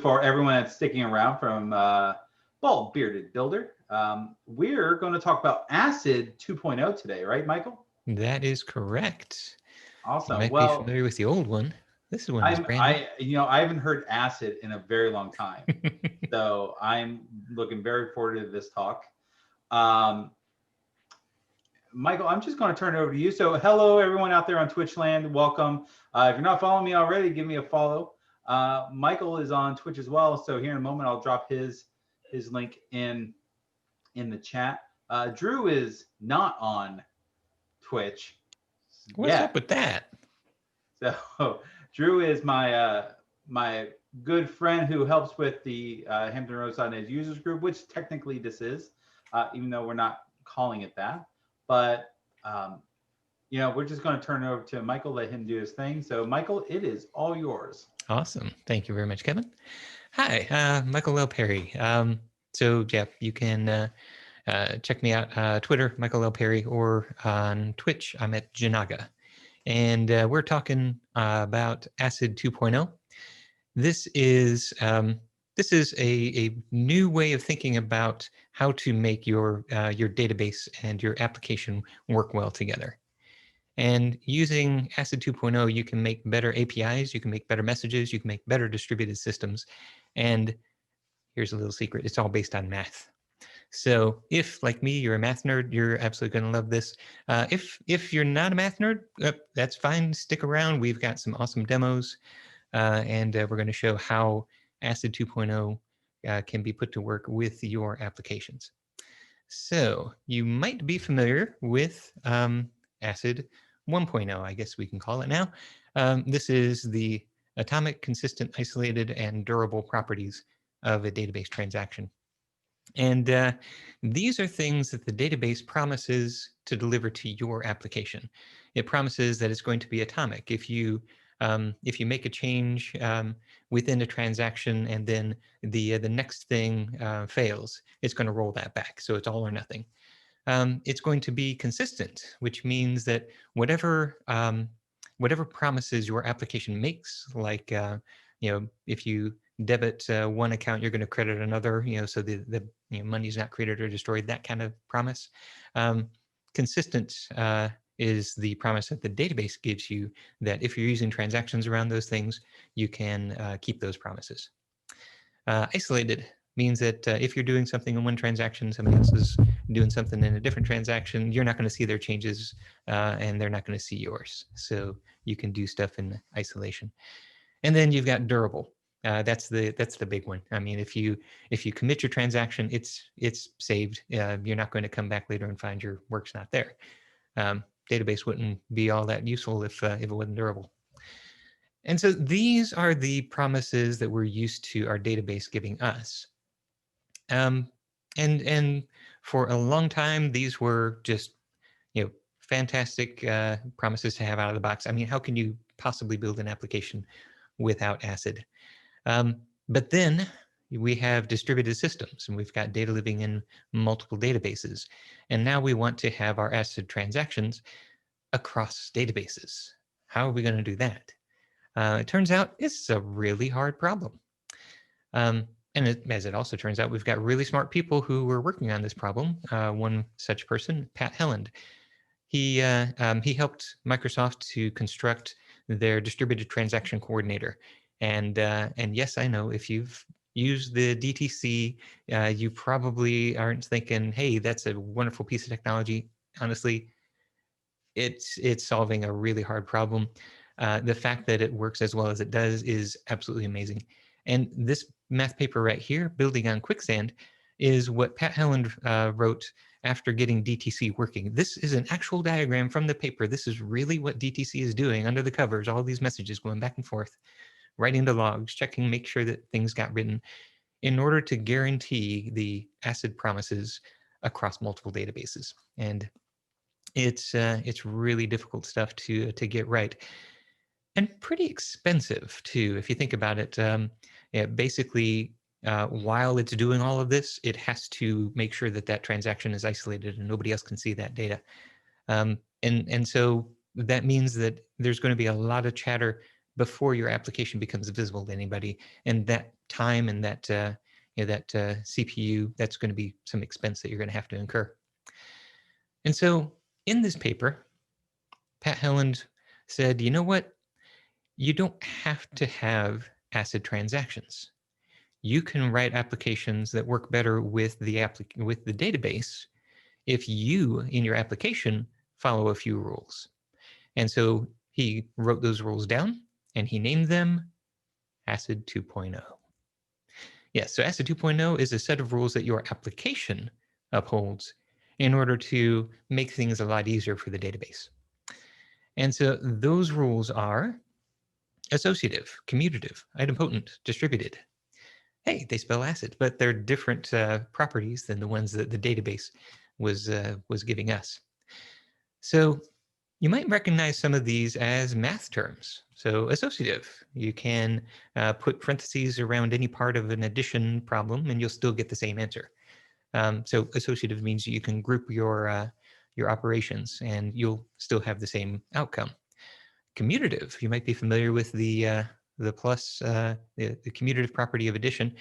for everyone that's sticking around from Bald Bearded Builder. We're going to talk about ACID 2.0 today, right, Michael? That is correct. You Awesome. might be Well, familiar with the old one. This one is brand I haven't heard ACID in a very long time, so I'm looking very forward to this talk. Michael, I'm just going to turn it over to you. So hello, everyone out there on Twitch land. Welcome. If you're not following me already, give me a follow. Michael is on Twitch as well. So here in a moment, I'll drop his link in the chat. Drew is not on Twitch What's yet. up with that? So Drew is my my good friend who helps with the Hampton Roadside Users Group, which technically this is, even though we're not calling it that. But we're just going to turn it over to Michael, let him do his thing. So Michael, it is all yours. Awesome. Thank you very much, Kevin. Hi, Michael L. Perry. So yeah, you can check me out Twitter, Michael L. Perry, or on Twitch, I'm at Janaga. And we're talking about ACID 2.0. This is a new way of thinking about how to make your database and your application work well together. And using ACID 2.0, you can make better APIs, you can make better messages, you can make better distributed systems. And here's a little secret, it's all based on math. So if, like me, you're a math nerd, you're absolutely going to love this. If you're not a math nerd, that's fine, stick around. We've got some awesome demos. And we're going to show how ACID 2.0 can be put to work with your applications. So you might be familiar with ACID 1.0, I guess we can call it now. This is the atomic, consistent, isolated, and durable properties of a database transaction. And these are things that the database promises to deliver to your application. It promises that it's going to be atomic. If you make a change within a transaction and then the next thing fails, it's going to roll that back. So it's all or nothing. It's going to be consistent, which means that whatever promises your application makes, like if you debit one account, you're going to credit another, so the money is not created or destroyed, that kind of promise. Consistent is the promise that the database gives you, that if you're using transactions around those things, you can keep those promises. Isolated means that if you're doing something in one transaction, somebody else is doing something in a different transaction, you're not going to see their changes and they're not going to see yours. So you can do stuff in isolation. And then you've got durable. That's the big one. I mean, if you commit your transaction, it's saved. You're not going to come back later and find your work's not there. Database wouldn't be all that useful if it wasn't durable. And so these are the promises that we're used to our database giving us. And for a long time, these were just fantastic promises to have out of the box. I mean, how can you possibly build an application without ACID? But then we have distributed systems, and we've got data living in multiple databases. And now we want to have our ACID transactions across databases. How are we going to do that? It turns out it's a really hard problem. And as it also turns out, we've got really smart people who were working on this problem. One such person, Pat Helland, he helped Microsoft to construct their distributed transaction coordinator. And yes, I know if you've used the DTC, you probably aren't thinking, hey, that's a wonderful piece of technology. Honestly, it's solving a really hard problem. The fact that it works as well as it does is absolutely amazing. And this math paper right here, building on Quicksand, is what Pat Helland wrote after getting DTC working. This is an actual diagram from the paper. This is really what DTC is doing under the covers, all these messages going back and forth, writing the logs, checking, make sure that things got written in order to guarantee the ACID promises across multiple databases. And it's really difficult stuff to get right. And pretty expensive too, if you think about it. Basically, while it's doing all of this, it has to make sure that that transaction is isolated and nobody else can see that data. And so that means that there's going to be a lot of chatter before your application becomes visible to anybody, and that time and that that CPU, that's going to be some expense that you're going to have to incur. And so in this paper, Pat Helland said, you know what? You don't have to have ACID transactions. You can write applications that work better with the database if you, in your application, follow a few rules. And so he wrote those rules down, and he named them ACID 2.0. Yes, so ACID 2.0 is a set of rules that your application upholds in order to make things a lot easier for the database. And so those rules are associative, commutative, idempotent, distributed. Hey, they spell acid, but they're different properties than the ones that the database was giving us. So you might recognize some of these as math terms. So associative, you can put parentheses around any part of an addition problem, and you'll still get the same answer. So associative means you can group your operations, and you'll still have the same outcome. Commutative, you might be familiar with the plus, the commutative property of addition.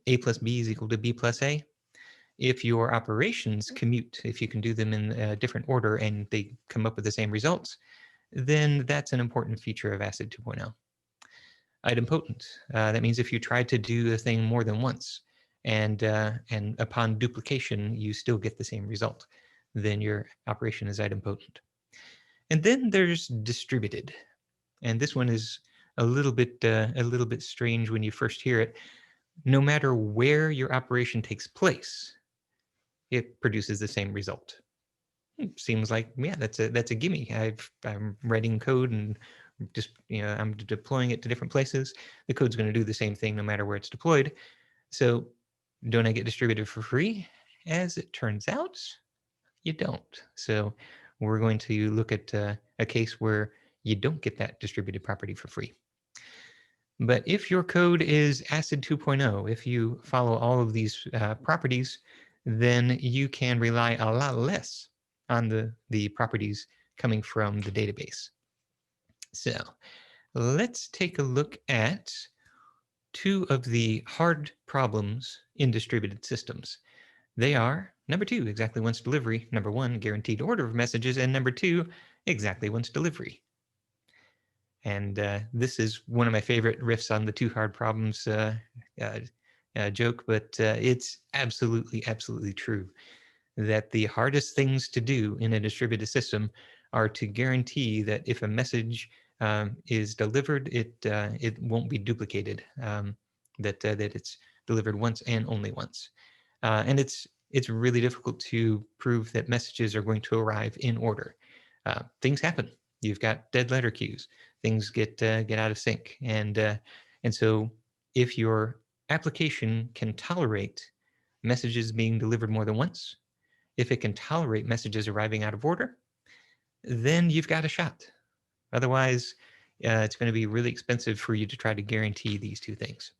A plus B is equal to B plus A. If your operations commute, if you can do them in a different order and they come up with the same results, then that's an important feature of ACID 2.0. Idempotent, that means if you try to do a thing more than once and upon duplication, you still get the same result, then your operation is idempotent. And then there's distributed. And this one is a little bit strange when you first hear it. No matter where your operation takes place, it produces the same result. Seems like, yeah, that's a gimme. I'm writing code and just, I'm deploying it to different places. The code's going to do the same thing no matter where it's deployed. So don't I get distributed for free? As it turns out, you don't. So we're going to look at a case where you don't get that distributed property for free. But if your code is ACID 2.0, if you follow all of these properties, then you can rely a lot less on the properties coming from the database. So let's take a look at two of the hard problems in distributed systems. They are, number 2, exactly once delivery, number 1, guaranteed order of messages, and number 2, exactly once delivery. And this is one of my favorite riffs on the two hard problems joke, but it's absolutely true that the hardest things to do in a distributed system are to guarantee that if a message is delivered, it won't be duplicated, that it's delivered once and only once. And it's really difficult to prove that messages are going to arrive in order. Things happen. You've got dead letter queues. Things get out of sync, and so if your application can tolerate messages being delivered more than once, if it can tolerate messages arriving out of order, then you've got a shot. Otherwise, it's going to be really expensive for you to try to guarantee these two things.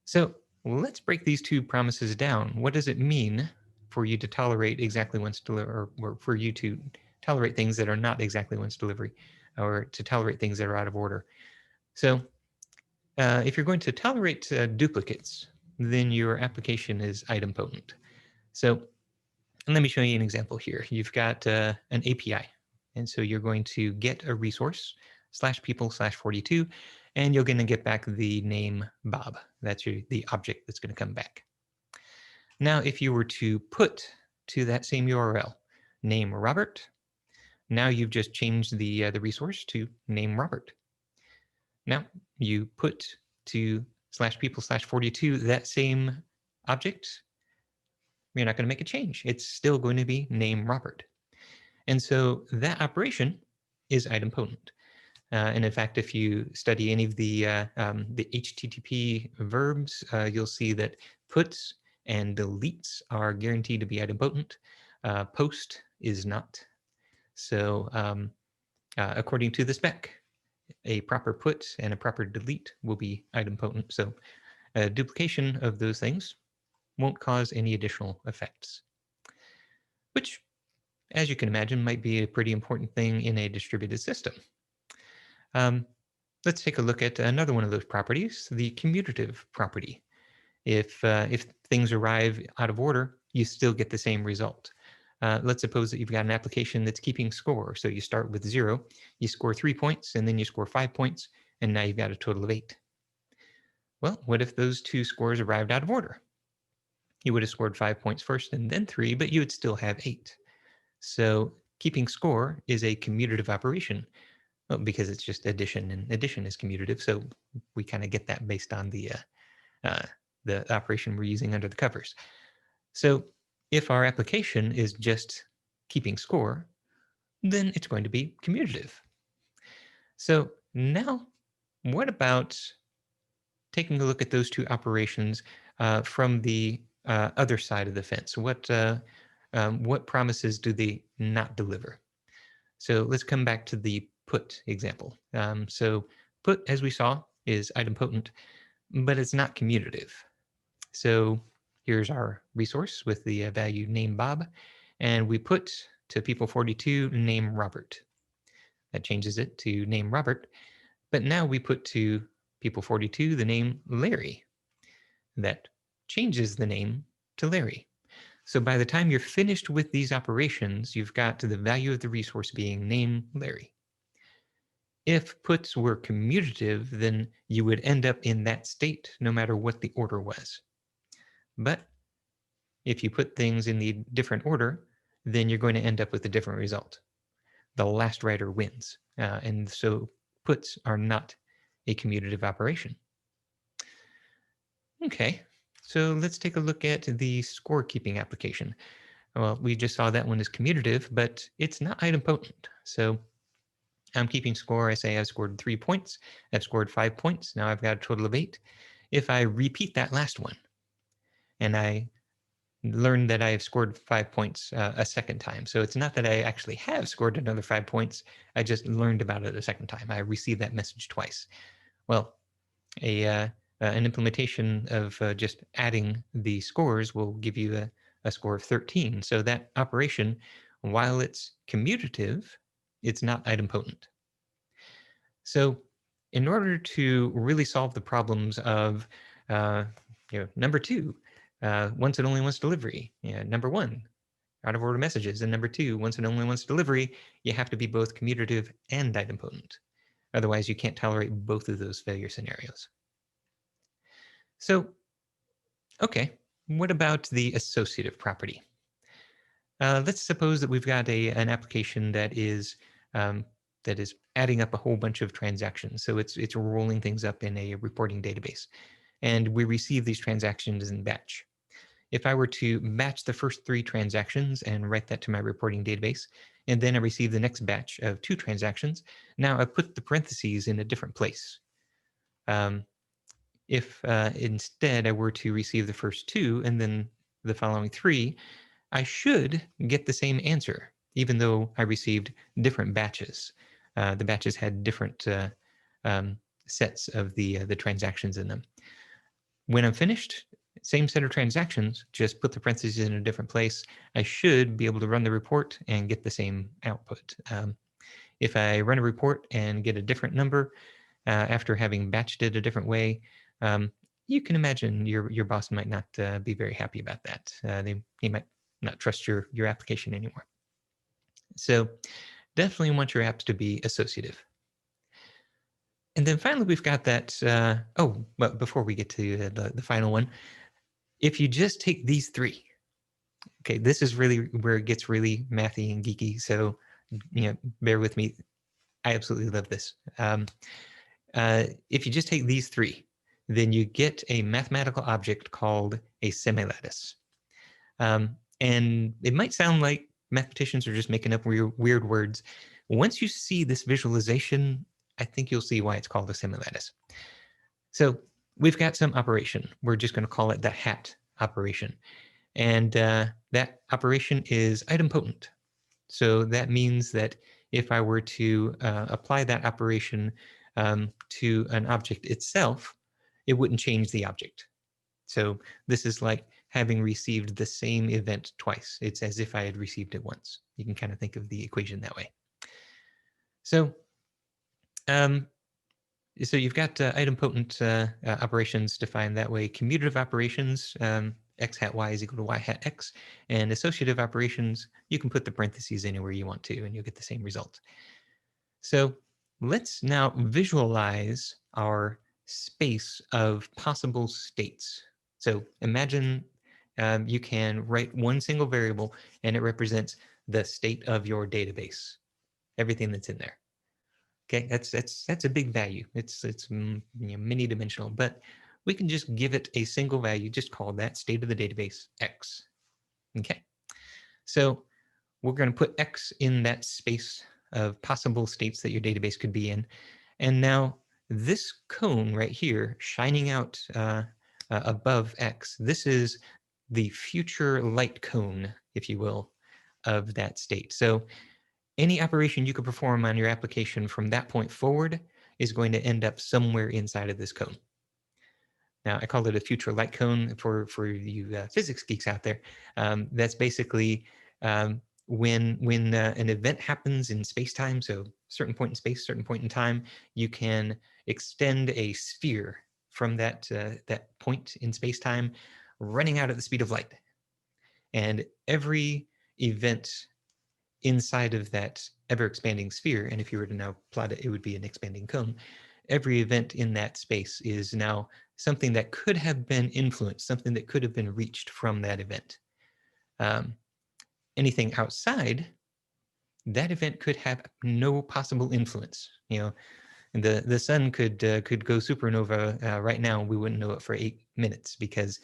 So let's break these two promises down. What does it mean for you to tolerate exactly once delivery, or for you to tolerate things that are not exactly once delivery, or to tolerate things that are out of order? So if you're going to tolerate duplicates, then your application is idempotent. So let me show you an example here. You've got an API, and so you're going to get a resource /people/42, and you're going to get back the name Bob. That's the object that's going to come back. Now, if you were to put to that same URL name Robert, now you've just changed the resource to name Robert. Now you put to /people/42 that same object. You're not going to make a change. It's still going to be name Robert. And so that operation is idempotent. And in fact, if you study any of the HTTP verbs, you'll see that puts and deletes are guaranteed to be idempotent. Post is not. So according to the spec, a proper put and a proper delete will be idempotent. So duplication of those things won't cause any additional effects, which, as you can imagine, might be a pretty important thing in a distributed system. let's take a look at another one of those properties, the commutative property. If things arrive out of order, you still get the same result. Let's suppose that you've got an application that's keeping score. So you start with 0, you score 3 points, and then you score 5 points, and now you've got a total of 8. Well, what if those two scores arrived out of order? You would have scored 5 points first and then 3, but you would still have 8. So keeping score is a commutative operation. Well, because it's just addition, and addition is commutative. So we kind of get that based on the operation we're using under the covers. So if our application is just keeping score, then it's going to be commutative. So now, what about taking a look at those two operations from the other side of the fence? What promises do they not deliver? So let's come back to the put example. So put, as we saw, is idempotent, but it's not commutative. So here's our resource with the value name Bob, and we put to people42 name Robert. That changes it to name Robert, but now we put to people42 the name Larry. That changes the name to Larry. So by the time you're finished with these operations, you've got to the value of the resource being name Larry. If puts were commutative, then you would end up in that state no matter what the order was. But if you put things in the different order, then you're going to end up with a different result. The last writer wins. And so puts are not a commutative operation. Okay, so let's take a look at the scorekeeping application. Well, we just saw that one is commutative, but it's not idempotent. So I'm keeping score. I say I've scored 3 points. I've scored 5 points. Now I've got a total of 8. If I repeat that last one and I learn that I have scored 5 points a second time. So it's not that I actually have scored another 5 points. I just learned about it a second time. I received that message twice. Well, an implementation of just adding the scores will give you a score of 13. So that operation, while it's commutative, it's not idempotent. So in order to really solve the problems of number 2, once and only once delivery, number 1, out of order messages, and number 2, once and only once delivery, you have to be both commutative and idempotent. Otherwise, you can't tolerate both of those failure scenarios. So, okay, what about the associative property? Let's suppose that we've got an application that is adding up a whole bunch of transactions. So it's rolling things up in a reporting database, and we receive these transactions in batch. If I were to match the first 3 transactions and write that to my reporting database, and then I receive the next batch of 2 transactions, now I put the parentheses in a different place. If instead I were to receive the first 2 and then the following 3, I should get the same answer, even though I received different batches. The batches had different sets of the transactions in them. When I'm finished, same set of transactions, just put the parentheses in a different place. I should be able to run the report and get the same output. If I run a report and get a different number after having batched it a different way, you can imagine your boss might not be very happy about that. He might not trust your application anymore. So definitely want your apps to be associative. And then finally, we've got that. But before we get to the final one, if you just take these 3, okay, this is really where it gets really mathy and geeky. So, bear with me. I absolutely love this. If you just take these 3, then you get a mathematical object called a semilattice. And it might sound like mathematicians are just making up weird words. Once you see this visualization, I think you'll see why it's called a semilattice. So we've got some operation. We're just going to call it the hat operation. And that operation is idempotent. So that means that if I were to apply that operation to an object itself, it wouldn't change the object. So this is like having received the same event twice. It's as if I had received it once. You can kind of think of the equation that way. So So you've got idempotent operations defined that way. Commutative operations, x hat y is equal to y hat x. And associative operations, you can put the parentheses anywhere you want to, and you'll get the same result. So let's now visualize our space of possible states. So imagine you can write one single variable, and it represents the state of your database, everything that's in there. Okay, that's a big value. It's many dimensional, but we can just give it a single value, just call that state of the database x. Okay, so we're going to put x in that space of possible states that your database could be in, and now this cone right here, shining out above x, this is the future light cone, if you will, of that state. So any operation you could perform on your application from that point forward is going to end up somewhere inside of this cone. Now, I call it a future light cone for you physics geeks out there. That's basically when an event happens in space-time, so certain point in space, certain point in time, you can extend a sphere from that point in space-time, running out at the speed of light. And every event inside of that ever-expanding sphere, and if you were to now plot it, it would be an expanding cone. Every event in that space is now something that could have been influenced, something that could have been reached from that event. Anything outside that event could have no possible influence. You know, the sun could go supernova right now. We wouldn't know it for 8 minutes because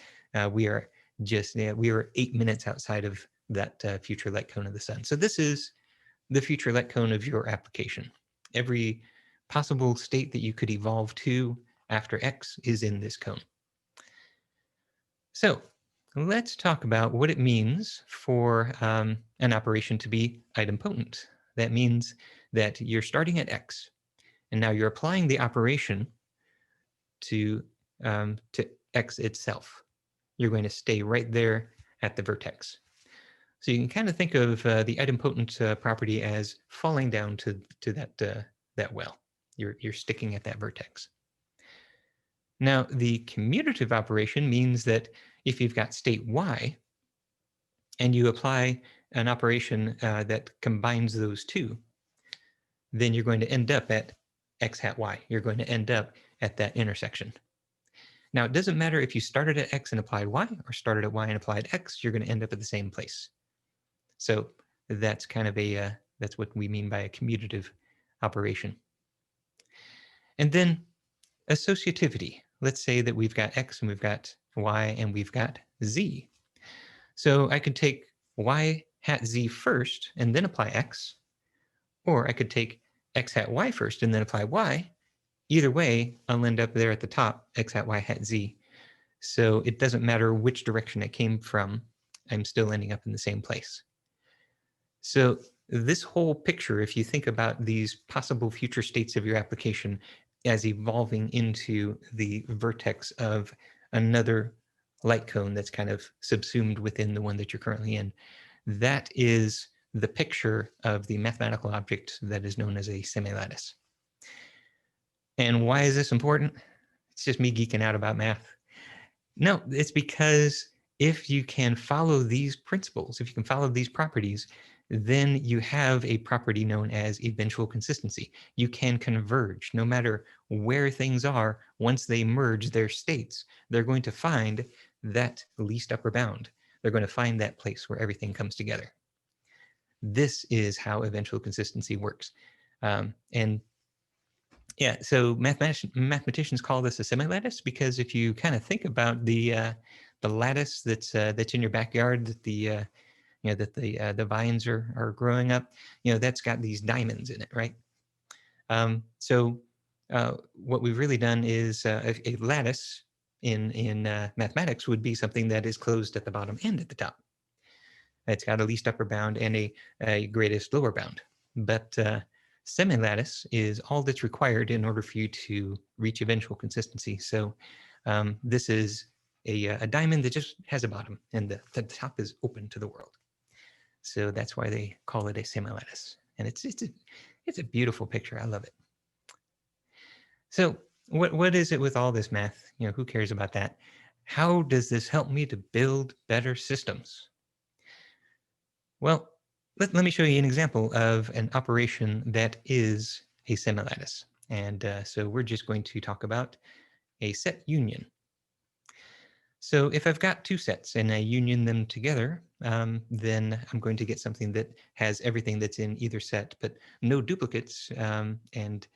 we are 8 minutes outside of that future light cone of the sun. So this is the future light cone of your application. Every possible state that you could evolve to after X is in this cone. So let's talk about what it means for an operation to be idempotent. That means that you're starting at X, and now you're applying the operation to X itself. You're going to stay right there at the vertex. So you can kind of think of the idempotent property as falling down to that well. You're sticking at that vertex. Now, the commutative operation means that if you've got state y and you apply an operation that combines those two, then you're going to end up at x hat y. You're going to end up at that intersection. Now, it doesn't matter if you started at x and applied y or started at y and applied x, you're going to end up at the same place. So that's kind of that's what we mean by a commutative operation. And then associativity. Let's say that we've got x and we've got y and we've got z. So I could take y hat z first and then apply x, or I could take x hat y first and then apply y. Either way, I'll end up there at the top, x hat y hat z. So it doesn't matter which direction it came from, I'm still ending up in the same place. So this whole picture, if you think about these possible future states of your application as evolving into the vertex of another light cone that's kind of subsumed within the one that you're currently in, that is the picture of the mathematical object that is known as a semilattice. And why is this important? It's just me geeking out about math. No, it's because if you can follow these principles, if you can follow these properties, then you have a property known as eventual consistency. You can converge no matter where things are. Once they merge their states, they're going to find that least upper bound. They're going to find that place where everything comes together. This is how eventual consistency works. And yeah, so mathematicians call this a semilattice because if you kind of think about the lattice that's in your backyard, that the vines are growing up, that's got these diamonds in it, right? So what we've really done is a lattice in mathematics would be something that is closed at the bottom and at the top. It's got a least upper bound and a greatest lower bound. But semilattice is all that's required in order for you to reach eventual consistency. So this is a diamond that just has a bottom and the top is open to the world. So that's why they call it a semilattice. And it's a beautiful picture. I love it. So what is it with all this math? Who cares about that? How does this help me to build better systems? Well, let me show you an example of an operation that is a semilattice. And so we're just going to talk about a set union. So if I've got two sets and I union them together, then I'm going to get something that has everything that's in either set, but no duplicates. And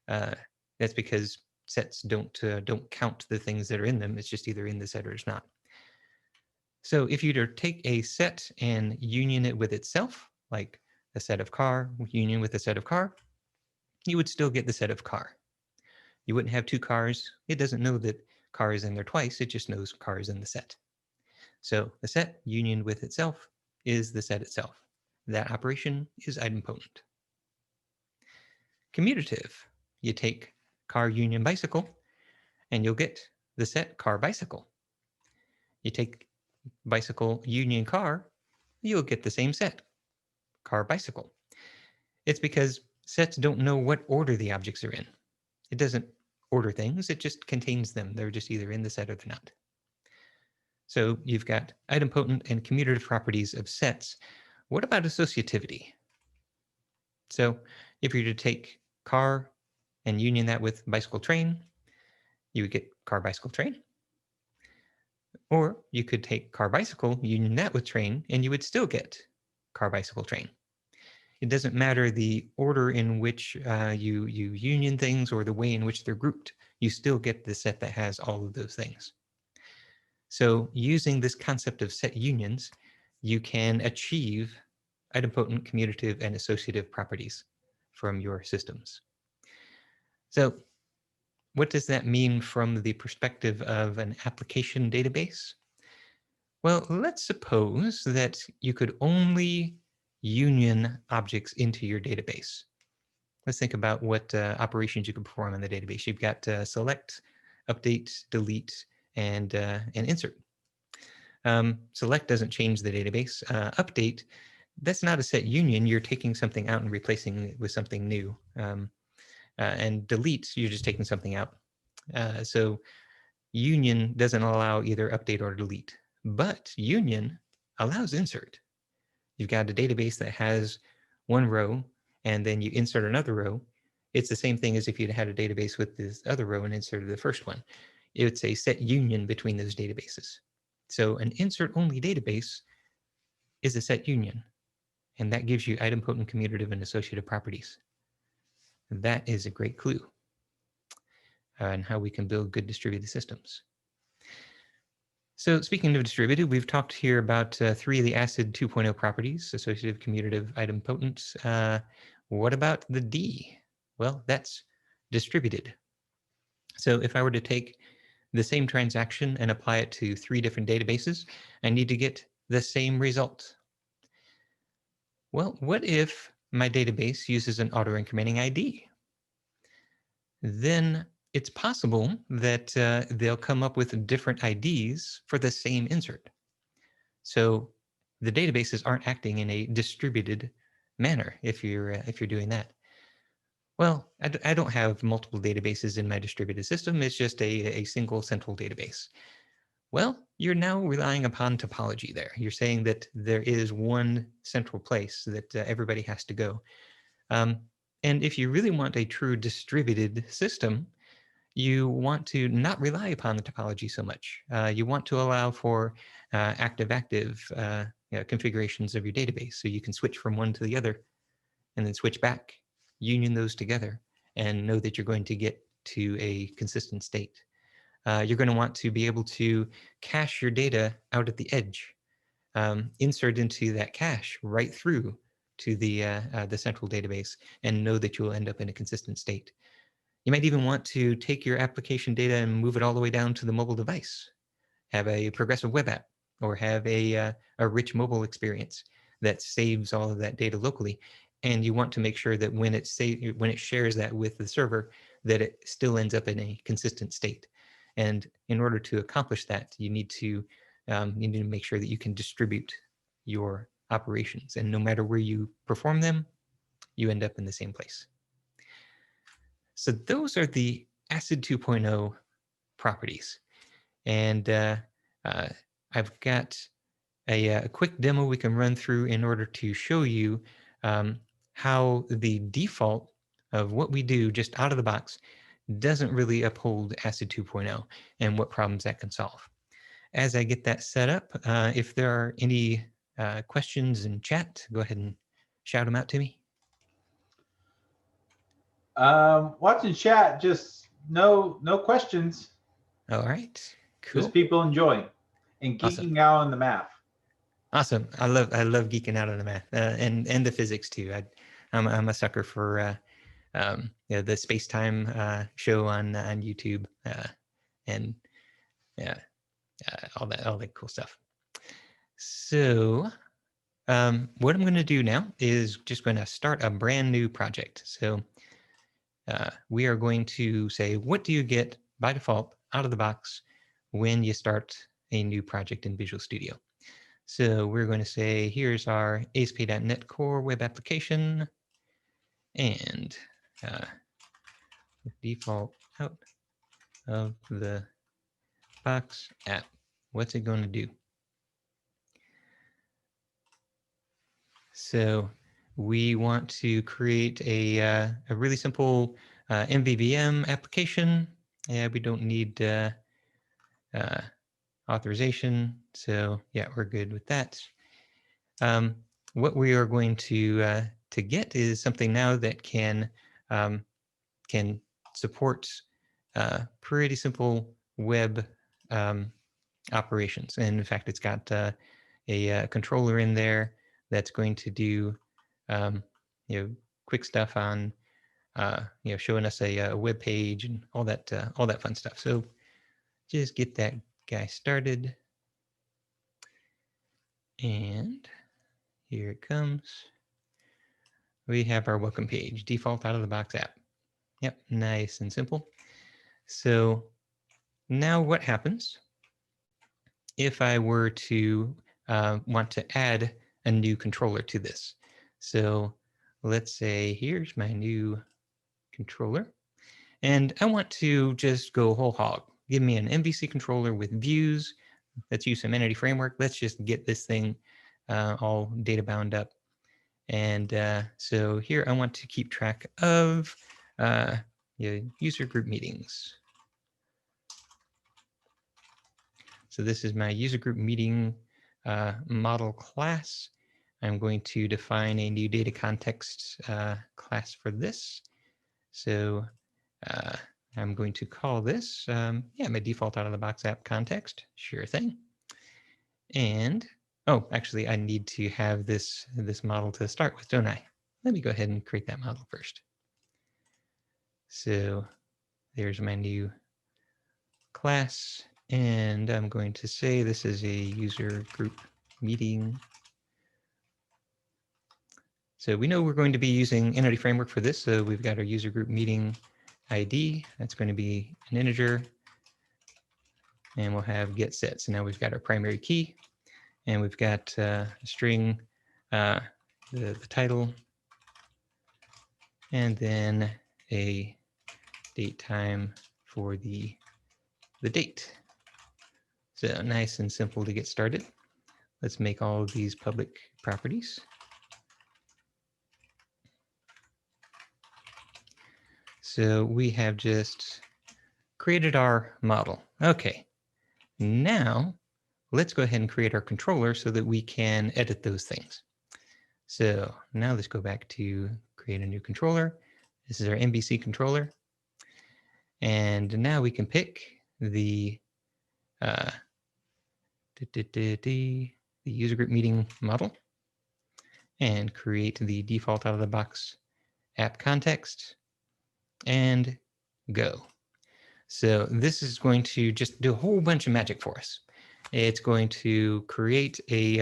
that's because sets don't count the things that are in them. It's just either in the set or it's not. So if you were to take a set and union it with itself, like a set of car union with a set of car, you would still get the set of car. You wouldn't have two cars. It doesn't know that car is in there twice. It just knows car is in the set. So the set union with itself is the set itself. That operation is idempotent. Commutative. You take car union bicycle, and you'll get the set car bicycle. You take bicycle union car, you'll get the same set, car bicycle. It's because sets don't know what order the objects are in. It doesn't order things, it just contains them. They're just either in the set or they're not. So you've got idempotent and commutative properties of sets. What about associativity? So if you were to take car and union that with bicycle train, you would get car bicycle train. Or you could take car bicycle, union that with train, and you would still get car bicycle train. It doesn't matter the order in which you union things or the way in which they're grouped. You still get the set that has all of those things. So using this concept of set unions, you can achieve idempotent, commutative, and associative properties from your systems. So what does that mean from the perspective of an application database? Well, let's suppose that you could only union objects into your database. Let's think about what operations you could perform in the database. You've got select, update, delete, and insert. Select doesn't change the database. Update, that's not a set union. You're taking something out and replacing it with something new. And delete, you're just taking something out. So union doesn't allow either update or delete, but union allows insert. You've got a database that has one row and then you insert another row. It's the same thing as if you'd had a database with this other row and inserted the first one. It's a set union between those databases. So an insert-only database is a set union, and that gives you idempotent, commutative, and associative properties. That is a great clue on how we can build good distributed systems. So speaking of distributed, we've talked here about three of the ACID 2.0 properties, associative, commutative, idempotent. What about the D? Well, that's distributed. So if I were to take the same transaction and apply it to three different databases, I need to get the same result. Well, what if my database uses an auto-incrementing ID? Then it's possible that they'll come up with different IDs for the same insert. So the databases aren't acting in a distributed manner if you're doing that. Well, I don't have multiple databases in my distributed system. It's just a single central database. Well, you're now relying upon topology there. You're saying that there is one central place that everybody has to go. And if you really want a true distributed system, you want to not rely upon the topology so much. You want to allow for active-active configurations of your database, so you can switch from one to the other and then switch back, union those together, and know that you're going to get to a consistent state. You're going to want to be able to cache your data out at the edge, insert into that cache right through to the central database, and know that you'll end up in a consistent state. You might even want to take your application data and move it all the way down to the mobile device, have a progressive web app, or have a rich mobile experience that saves all of that data locally. And you want to make sure that when it shares that with the server, that it still ends up in a consistent state. And in order to accomplish that, you need to make sure that you can distribute your operations. And no matter where you perform them, you end up in the same place. So those are the ACID 2.0 properties. And I've got a quick demo we can run through in order to show you how the default of what we do just out of the box doesn't really uphold ACID 2.0 and what problems that can solve. As I get that set up, if there are any questions in chat, go ahead and shout them out to me. Watching chat, just no questions. All right, cool. Just people enjoying and geeking out on the math. Awesome. I love geeking out on the math and the physics too. I'm a sucker for the space-time show on YouTube and all that cool stuff. So what I'm going to do now is just going to start a brand new project. So we are going to say, what do you get by default out of the box when you start a new project in Visual Studio? So we're going to say, here's our ASP.NET Core web application and default out of the box app. What's it going to do? So we want to create a really simple MVVM application. Yeah, we don't need authorization. So yeah, we're good with that. What we are going to get is something now that can support pretty simple web operations. And in fact, it's got a controller in there that's going to do quick stuff on showing us a web page and all that fun stuff. So just get that guy started. And here it comes. We have our welcome page, default out of the box app. Yep, nice and simple. So now what happens if I were to want to add a new controller to this? So let's say here's my new controller, and I want to just go whole hog. Give me an MVC controller with views. Let's use some entity framework. Let's just get this thing all data bound up. And so here I want to keep track of user group meetings. So this is my user group meeting model class. I'm going to define a new data context class for this. So I'm going to call this, my default out of the box app context. Sure thing. And oh, actually, I need to have this model to start with, don't I? Let me go ahead and create that model first. So there's my new class, and I'm going to say this is a user group meeting. So we know we're going to be using entity framework for this. So we've got our user group meeting ID. That's going to be an integer. And we'll have get set. So now we've got our primary key. And we've got a string, the title, and then a date time for the date. So nice and simple to get started. Let's make all of these public properties. So we have just created our model. Okay, now let's go ahead and create our controller so that we can edit those things. So now let's go back to create a new controller. This is our MVC controller. And now we can pick the user group meeting model and create the default out of the box app context and go. So this is going to just do a whole bunch of magic for us. It's going to create a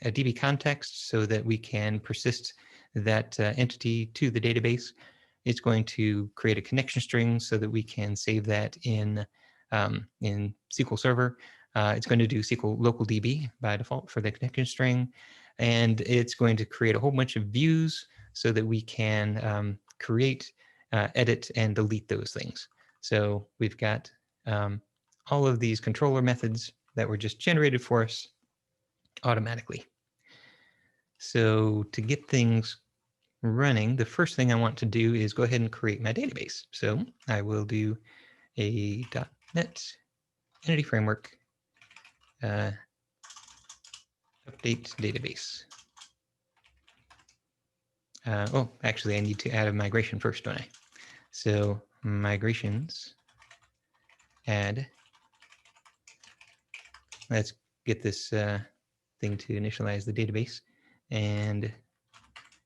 DB context so that we can persist that entity to the database. It's going to create a connection string so that we can save that in SQL Server. It's going to do SQL local DB by default for the connection string. And it's going to create a whole bunch of views so that we can create, edit, and delete those things. So we've got all of these controller methods that were just generated for us automatically. So to get things running, the first thing I want to do is go ahead and create my database. So I will do a .NET Entity Framework update database. Oh, actually, I need to add a migration first, don't I? So migrations, add. Let's get this thing to initialize the database. And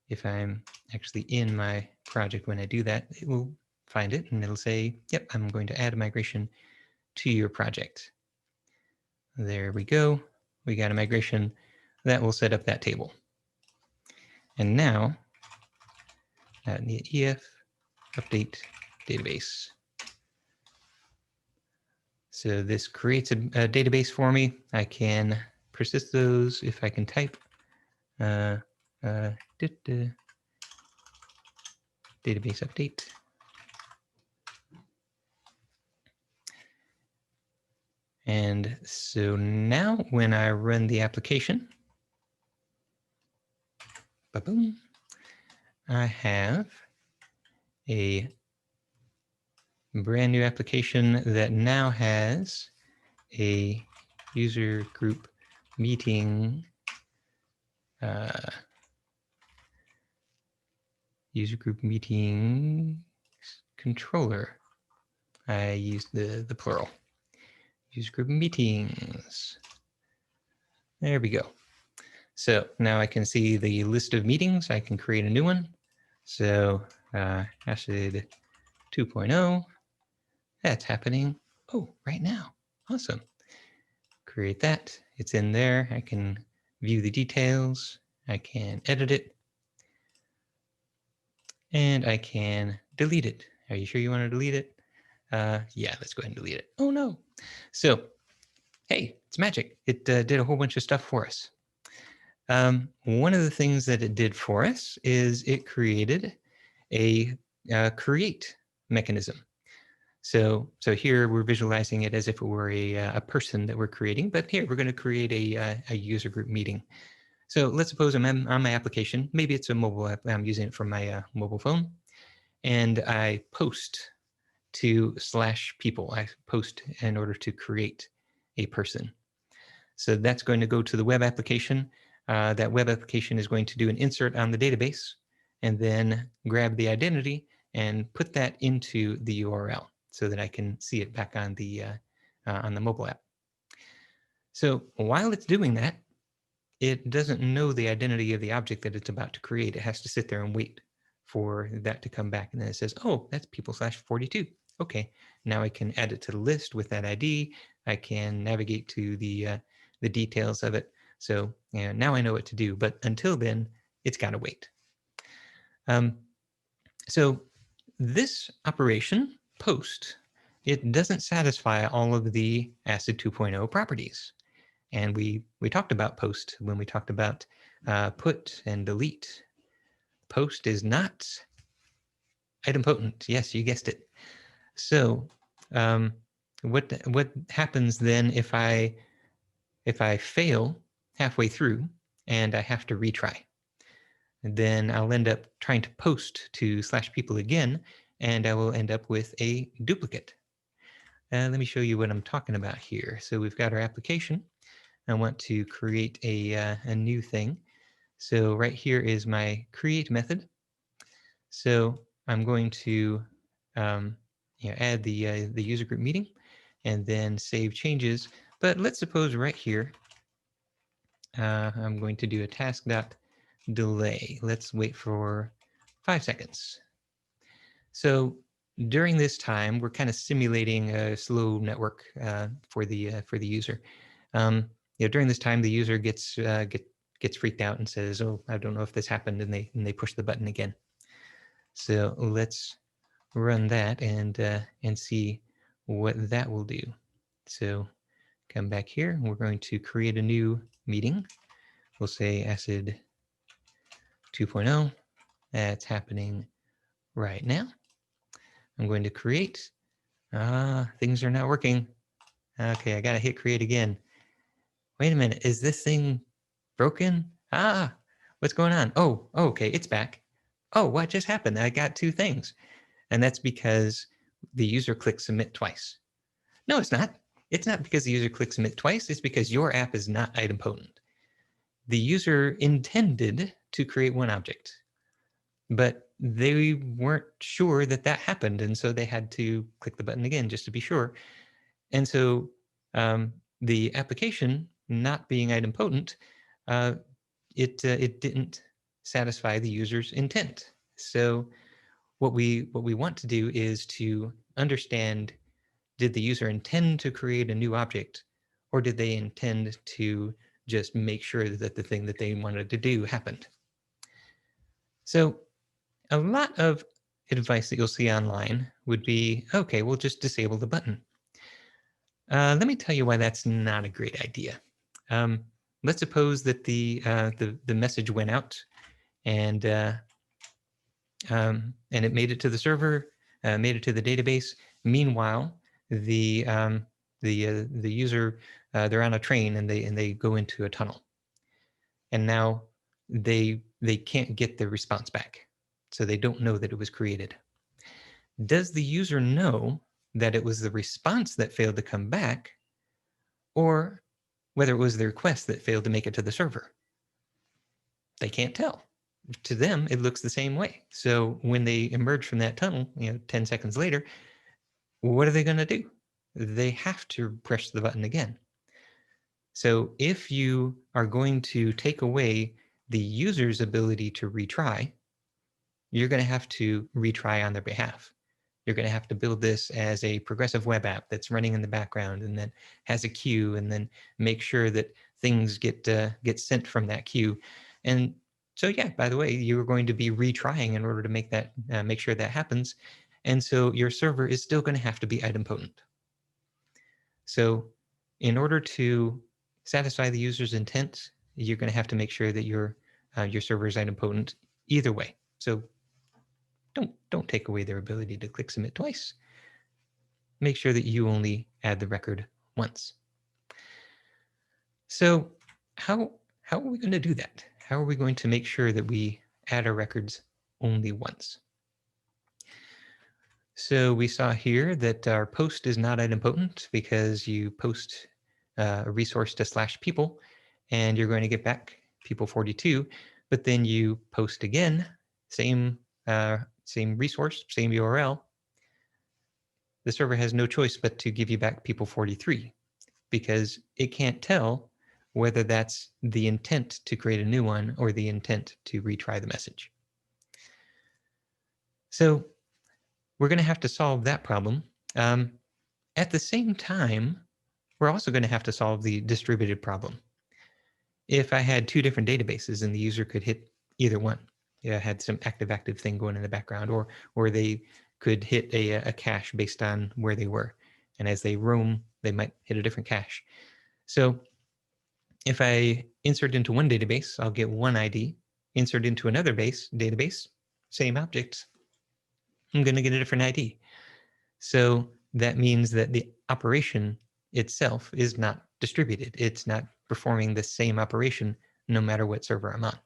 if I'm actually in my project when I do that, it will find it and it'll say, yep, I'm going to add a migration to your project. There we go. We got a migration that will set up that table. And now, .NET EF update database. So this creates a database for me. I can persist those if I can type database update. And so now when I run the application, ba-boom, I have a brand new application that now has a user group meeting controller. I used the plural. User group meetings. There we go. So now I can see the list of meetings. I can create a new one. So ACID 2.0, that's happening. Oh, right now. Awesome. Create that. It's in there. I can view the details. I can edit it. And I can delete it. Are you sure you want to delete it? Yeah, let's go ahead and delete it. Oh, no. So, hey, it's magic. It did a whole bunch of stuff for us. One of the things that it did for us is it created a create mechanism. So here we're visualizing it as if it were a person that we're creating, but here we're going to create a user group meeting. So let's suppose I'm on my application. Maybe it's a mobile app. I'm using it from my mobile phone, and I post to /people. I post in order to create a person. So that's going to go to the web application. That web application is going to do an insert on the database and then grab the identity and put that into the URL so that I can see it back on the mobile app. So while it's doing that, it doesn't know the identity of the object that it's about to create. It has to sit there and wait for that to come back. And then it says, oh, that's people/42. Okay, now I can add it to the list with that ID. I can navigate to the details of it. So now I know what to do, but until then, it's got to wait. So this operation, post, it doesn't satisfy all of the ACID 2.0 properties. And we talked about post when we talked about put and delete. Post is not idempotent. Yes, you guessed it. So what happens then if I fail halfway through and I have to retry? And then I'll end up trying to post to /people again, and I will end up with a duplicate. Let me show you what I'm talking about here. So we've got our application. I want to create a new thing. So right here is my create method. So I'm going to add the user group meeting and then save changes. But let's suppose right here, I'm going to do a task.delay. Let's wait for 5 seconds. So during this time, we're kind of simulating a slow network for the user. During this time, the user gets freaked out and says, "Oh, I don't know if this happened," and they push the button again. So let's run that and see what that will do. So come back here. We're going to create a new meeting. We'll say ACID 2.0. That's happening right now. I'm going to create. Things are not working. Okay, I gotta hit create again. Wait a minute, is this thing broken? What's going on? Oh, okay, it's back. Oh, what just happened? I got two things. And that's because the user clicked submit twice. No, it's not. It's not because the user clicked submit twice. It's because your app is not idempotent. The user intended to create one object, but they weren't sure that that happened. And so they had to click the button again just to be sure. And so the application not being idempotent, it didn't satisfy the user's intent. So what we want to do is to understand, did the user intend to create a new object, or did they intend to just make sure that the thing that they wanted to do happened? So a lot of advice that you'll see online would be, okay, we'll just disable the button. Let me tell you why that's not a great idea. Let's suppose that the message went out and it made it to the server, made it to the database. Meanwhile, the user, they're on a train and they go into a tunnel, and now they can't get the response back, so they don't know that it was created. Does the user know that it was the response that failed to come back, or whether it was the request that failed to make it to the server? They can't tell. To them, it looks the same way. So when they emerge from that tunnel, 10 seconds later, what are they going to do? They have to press the button again. So if you are going to take away the user's ability to retry, you're going to have to retry on their behalf. You're going to have to build this as a progressive web app that's running in the background and then has a queue, and then make sure that things get sent from that queue. And so, yeah, by the way, you're going to be retrying in order to make that make sure that happens. And so your server is still going to have to be idempotent. So in order to satisfy the user's intent, you're going to have to make sure that your server is idempotent either way. So don't take away their ability to click submit twice. Make sure that you only add the record once. So how are we going to do that? How are we going to make sure that we add our records only once? So we saw here that our post is not idempotent because you post a resource to /people, and you're going to get back people42, but then you post again, same resource, same URL. The server has no choice but to give you back people43 because it can't tell whether that's the intent to create a new one or the intent to retry the message. So we're going to have to solve that problem. At the same time, we're also going to have to solve the distributed problem. If I had two different databases and the user could hit either one, had some active thing going in the background, or they could hit a cache based on where they were. And as they roam, they might hit a different cache. So if I insert into one database, I'll get one ID. Insert into another database, same objects, I'm going to get a different ID. So that means that the operation itself is not distributed. It's not performing the same operation no matter what server I'm on.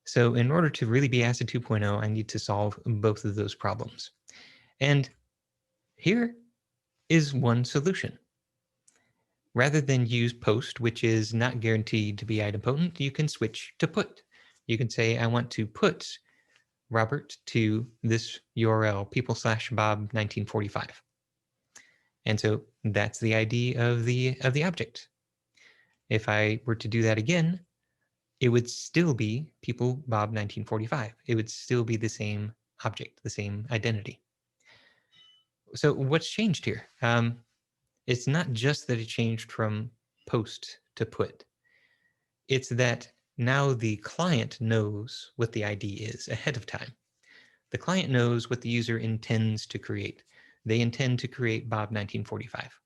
So in order to really be ACID 2.0, I need to solve both of those problems. And here is one solution. Rather than use post, which is not guaranteed to be idempotent, you can switch to put. You can say, I want to put Robert to this URL, people/Bob1945. And so that's the ID of the object. If I were to do that again, it would still be people Bob 1945. It would still be the same object, the same identity. So what's changed here? It's not just that it changed from post to put. It's that now the client knows what the ID is ahead of time. The client knows what the user intends to create. They intend to create Bob 1945.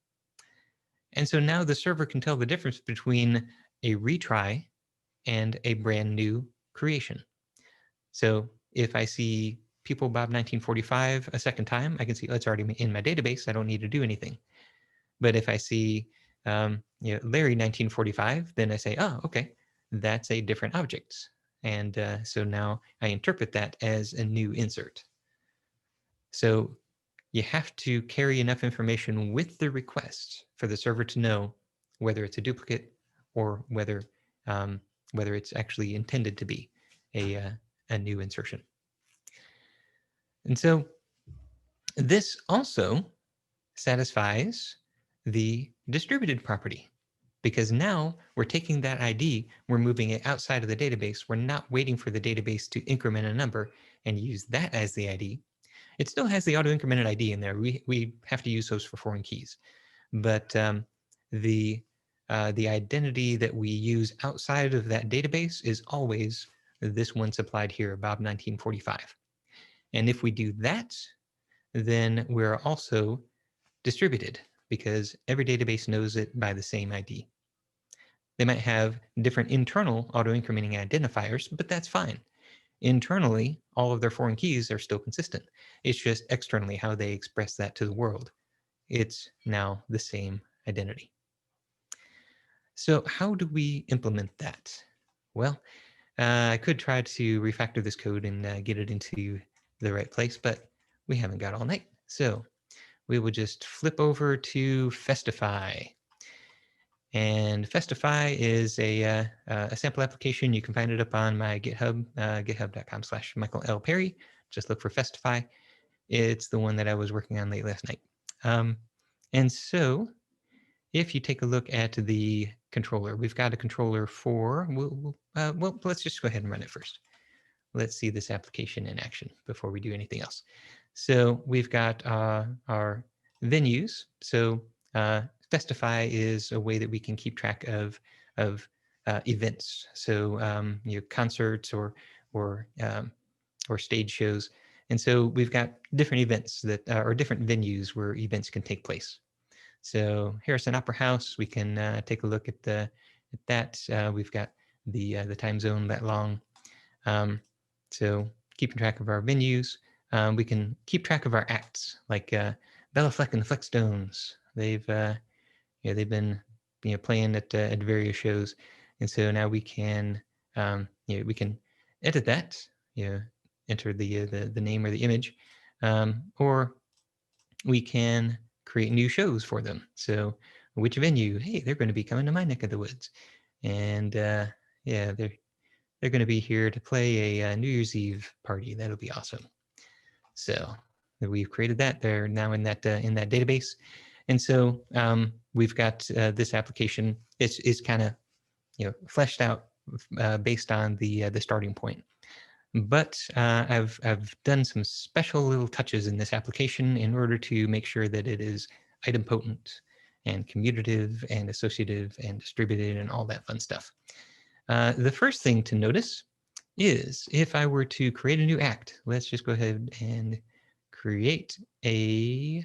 And so now the server can tell the difference between a retry and a brand new creation. So if I see people Bob 1945 a second time, I can see, oh, it's already in my database. I don't need to do anything. But if I see Larry 1945, then I say, oh, okay, that's a different object. And so now I interpret that as a new insert. So you have to carry enough information with the request for the server to know whether it's a duplicate or whether it's actually intended to be a new insertion. And so this also satisfies the distributed property, because now we're taking that ID, we're moving it outside of the database. We're not waiting for the database to increment a number and use that as the ID. It still has the auto-incremented ID in there. We have to use those for foreign keys. But the identity that we use outside of that database is always this one supplied here, Bob 1945. And if we do that, then we're also distributed, because every database knows it by the same ID. They might have different internal auto-incrementing identifiers, but that's fine. Internally, all of their foreign keys are still consistent. It's just externally how they express that to the world. It's now the same identity. So how do we implement that? Well, I could try to refactor this code and get it into the right place, but we haven't got all night. So we will just flip over to Festify. And Festify is a sample application. You can find it up on my GitHub, github.com/Michael L. Perry. Just look for Festify. It's the one that I was working on late last night. And so if you take a look at the controller, we've got a controller for, well, let's just go ahead and run it first. Let's see this application in action before we do anything else. So we've got our venues. So Festify is a way that we can keep track of events. So concerts or stage shows. And so we've got different events that or different venues where events can take place. So Harrison Opera House, we can take a look at that. We've got the time zone that long. So keeping track of our venues. We can keep track of our acts, like Bella Fleck and the Fleckstones. They've been playing at various shows, and so now we can we can edit that. Enter the name or the image, or we can create new shows for them. So which venue? Hey, they're going to be coming to my neck of the woods, and they're going to be here to play a New Year's Eve party. That'll be awesome. So we've created that. They're now in that database, and so we've got this application. It's kind of fleshed out based on the starting point. But I've done some special little touches in this application in order to make sure that it is idempotent and commutative and associative and distributed and all that fun stuff. The first thing to notice is if I were to create a new act, let's just go ahead and create there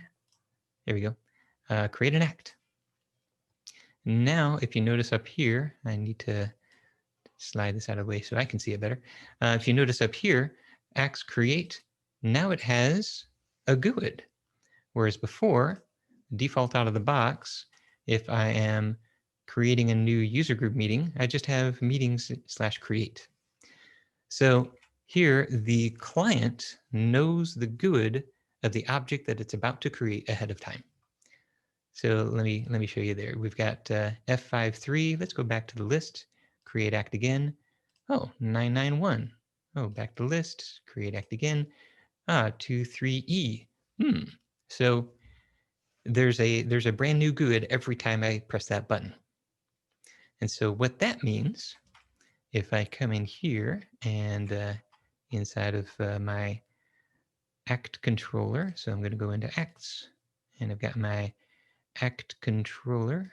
we go, create an act. Now, if you notice up here, I need to slide this out of the way so I can see it better. If you notice up here, acts create, now it has a GUID, whereas before, default out of the box, if I am creating a new user group meeting, I just have meetings/create. So here, the client knows the GUID of the object that it's about to create ahead of time. So let me show you there. We've got F53. Let's go back to the list. Create act again. Oh, 991. Oh, back to list. Create act again. 23E. So there's a brand new GUID every time I press that button. And so what that means, if I come in here and inside of my act controller, so I'm going to go into acts, and I've got my act controller.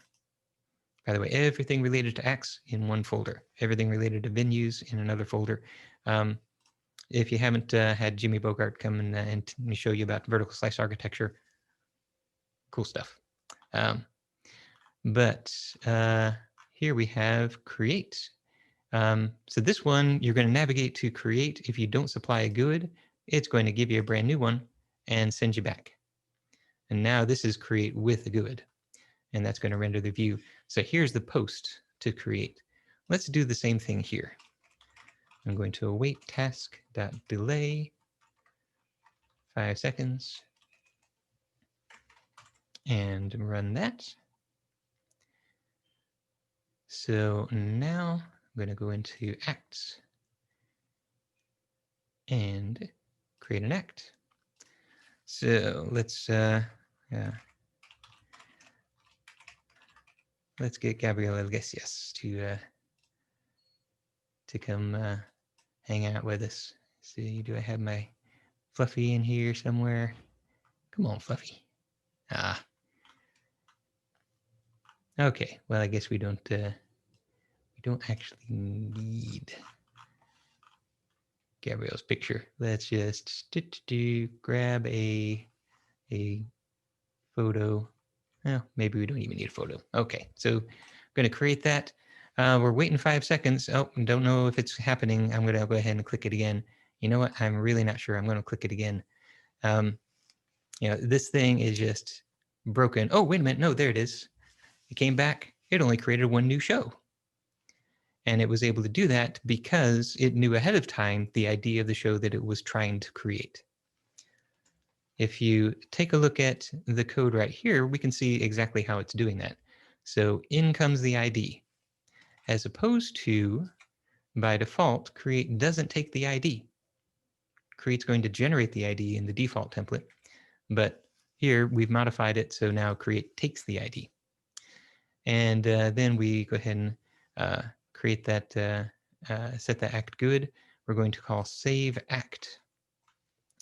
By the way, everything related to acts in one folder, everything related to venues in another folder. If you haven't had Jimmy Bogart come and show you about vertical slice architecture, cool stuff. But here we have create. So this one, you're going to navigate to create. If you don't supply a GUID, it's going to give you a brand new one and send you back. And now this is create with the GUID, and that's going to render the view. So here's the post to create. Let's do the same thing here. I'm going to await task.delay 5 seconds and run that. So now I'm going to go into acts and create an act. So let's get Gabriel Iglesias to come hang out with us. See, do I have my Fluffy in here somewhere? Come on, Fluffy. Ah. Okay. Well, I guess we don't actually need Gabriel's picture. Let's just grab a photo. Well, maybe we don't even need a photo. Okay, so I'm going to create that. We're waiting 5 seconds. Oh, don't know if it's happening. I'm going to go ahead and click it again. You know what? I'm really not sure. I'm going to click it again. This thing is just broken. Oh, wait a minute. No, there it is. It came back. It only created one new show. And it was able to do that because it knew ahead of time the idea of the show that it was trying to create. If you take a look at the code right here, we can see exactly how it's doing that. So in comes the ID, as opposed to, by default, create doesn't take the ID. Create's going to generate the ID in the default template, but here we've modified it so now create takes the ID. And then we go ahead and create that, set the act good. We're going to call save act.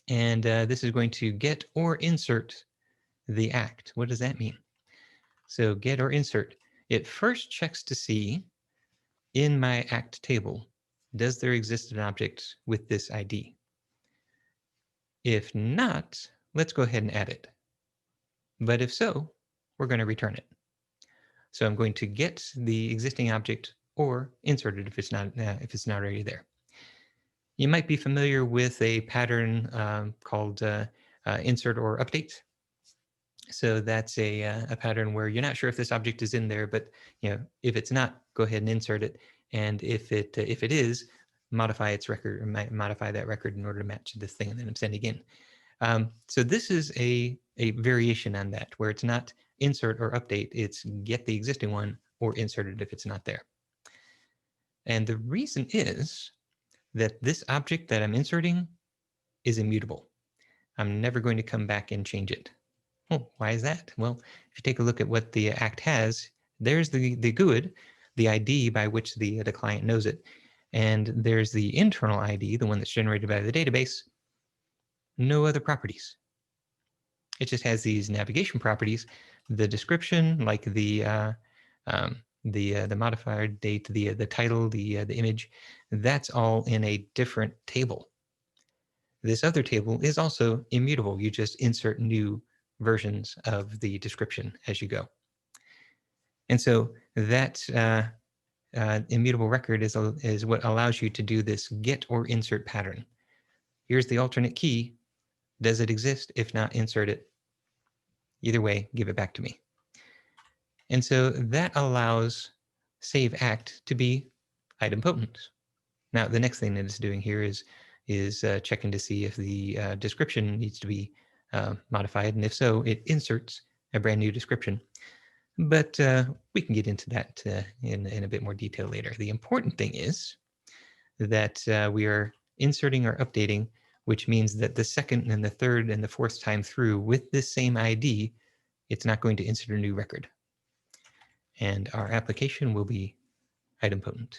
And this is going to get or insert the act. What does that mean? So get or insert. It first checks to see in my act table, does there exist an object with this ID? If not, let's go ahead and add it. But if so, we're going to return it. So I'm going to get the existing object or insert it if it's not already there. You might be familiar with a pattern called insert or update. So that's a pattern where you're not sure if this object is in there, but if it's not, go ahead and insert it. And if it is, modify its record, or modify that record in order to match this thing, and then I'm sending in. So this is a variation on that, where it's not insert or update, it's get the existing one or insert it if it's not there. And the reason is that this object that I'm inserting is immutable. I'm never going to come back and change it. Oh, why is that? Well, if you take a look at what the act has, there's the GUID, the ID by which the client knows it. And there's the internal ID, the one that's generated by the database. No other properties. It just has these navigation properties, the description, like the modifier date, the title, the image. That's all in a different table. This other table is also immutable. You just insert new versions of the description as you go. And so that immutable record is what allows you to do this get or insert pattern. Here's the alternate key. Does it exist? If not, insert it. Either way, give it back to me. And so that allows save act to be idempotent. Now, the next thing that it's doing here is checking to see if the description needs to be modified, and if so, it inserts a brand new description. But we can get into that in a bit more detail later. The important thing is that we are inserting or updating, which means that the second and the third and the fourth time through with this same ID, it's not going to insert a new record. And our application will be idempotent.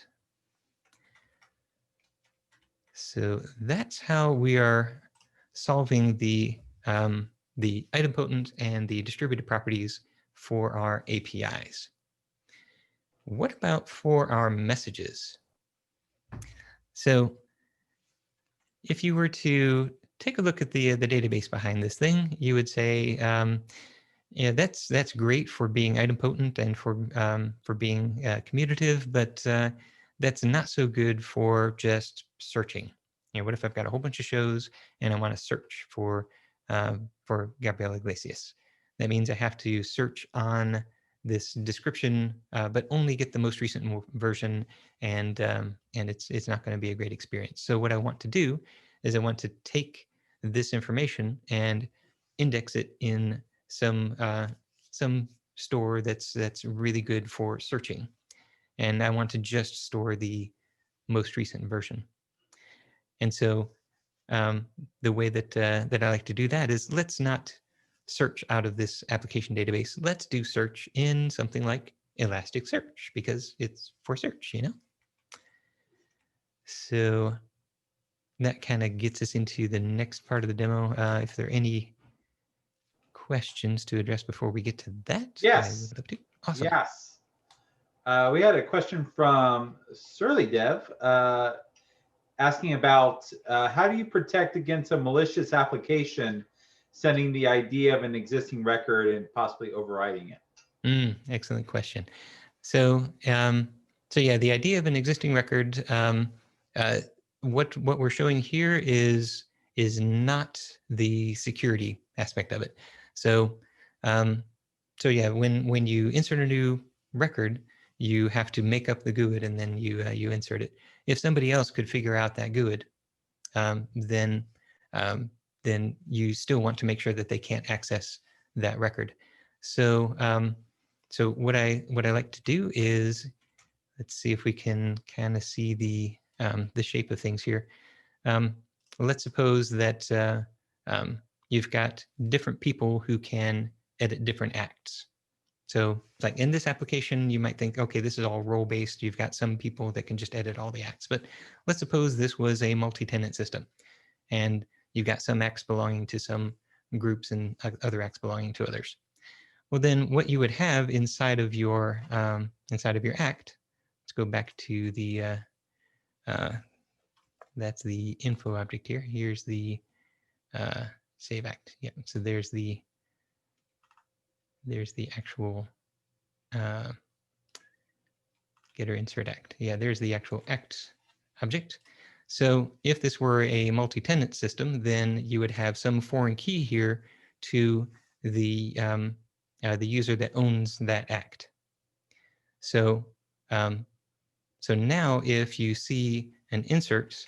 So that's how we are solving the idempotent and the distributed properties for our APIs. What about for our messages? So if you were to take a look at the database behind this thing, you would say, yeah, that's great for being idempotent and for being commutative, but that's not so good for just searching. what if I've got a whole bunch of shows and I want to search for Gabriel Iglesias? That means I have to search on this description, but only get the most recent version, and it's not going to be a great experience. So what I want to do is I want to take this information and index it in some store that's really good for searching, and I want to just store the most recent version. And so the way that that I like to do that is, let's not search out of this application database. Let's do search in something like Elasticsearch, because it's for search, So that kind of gets us into the next part of the demo. If there are any questions to address before we get to that, Yes. I would love to. Awesome. Yes. We had a question from Surly Dev asking about how do you protect against a malicious application sending the ID of an existing record and possibly overriding it? Excellent question. So, yeah, the idea of an existing record. What we're showing here is not the security aspect of it. So, yeah, when you insert a new record, you have to make up the GUID and then you insert it. If somebody else could figure out that GUID, then you still want to make sure that they can't access that record. So so what I like to do is, let's see if we can kind of see the shape of things here. Let's suppose that you've got different people who can edit different acts. So like in this application, you might think, okay, this is all role-based. You've got some people that can just edit all the acts. But let's suppose this was a multi-tenant system, and you've got some acts belonging to some groups and other acts belonging to others. Well, then what you would have inside of your act, let's go back to the, that's the info object here. Here's the save act. Yeah, so there's the actual getter insert act. Yeah, there's the actual act object. So if this were a multi-tenant system, then you would have some foreign key here to the user that owns that act. So so now if you see an insert,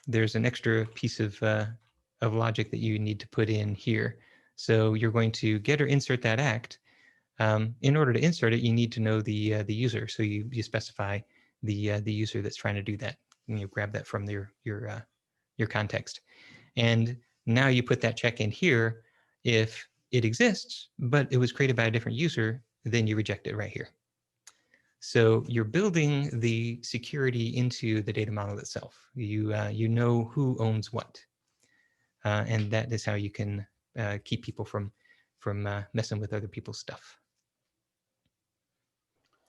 there's an extra piece of logic that you need to put in here. So you're going to get or insert that act. In order to insert it, you need to know the user. So you specify the user that's trying to do that. And you grab that from your context. And now you put that check in here. If it exists, but it was created by a different user, then you reject it right here. So you're building the security into the data model itself. You know who owns what, and that is how you can keep people from messing with other people's stuff.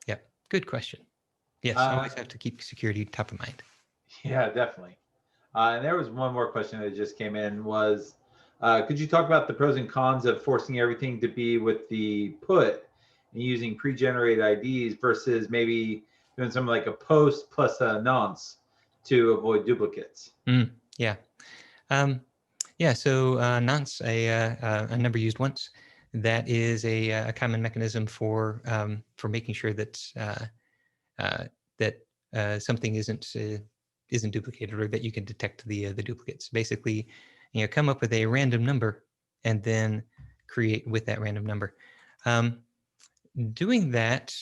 Yeah, good question. Yes, always have to keep security top of mind. Yeah, definitely. And there was one more question that just came in was, could you talk about the pros and cons of forcing everything to be with the put and using pre-generated IDs versus maybe doing something like a post plus a nonce to avoid duplicates? Yeah. Yeah, so nonce, a number used once, that is a common mechanism for making sure that something isn't duplicated, or that you can detect the duplicates. Basically, come up with a random number and then create with that random number. Doing that,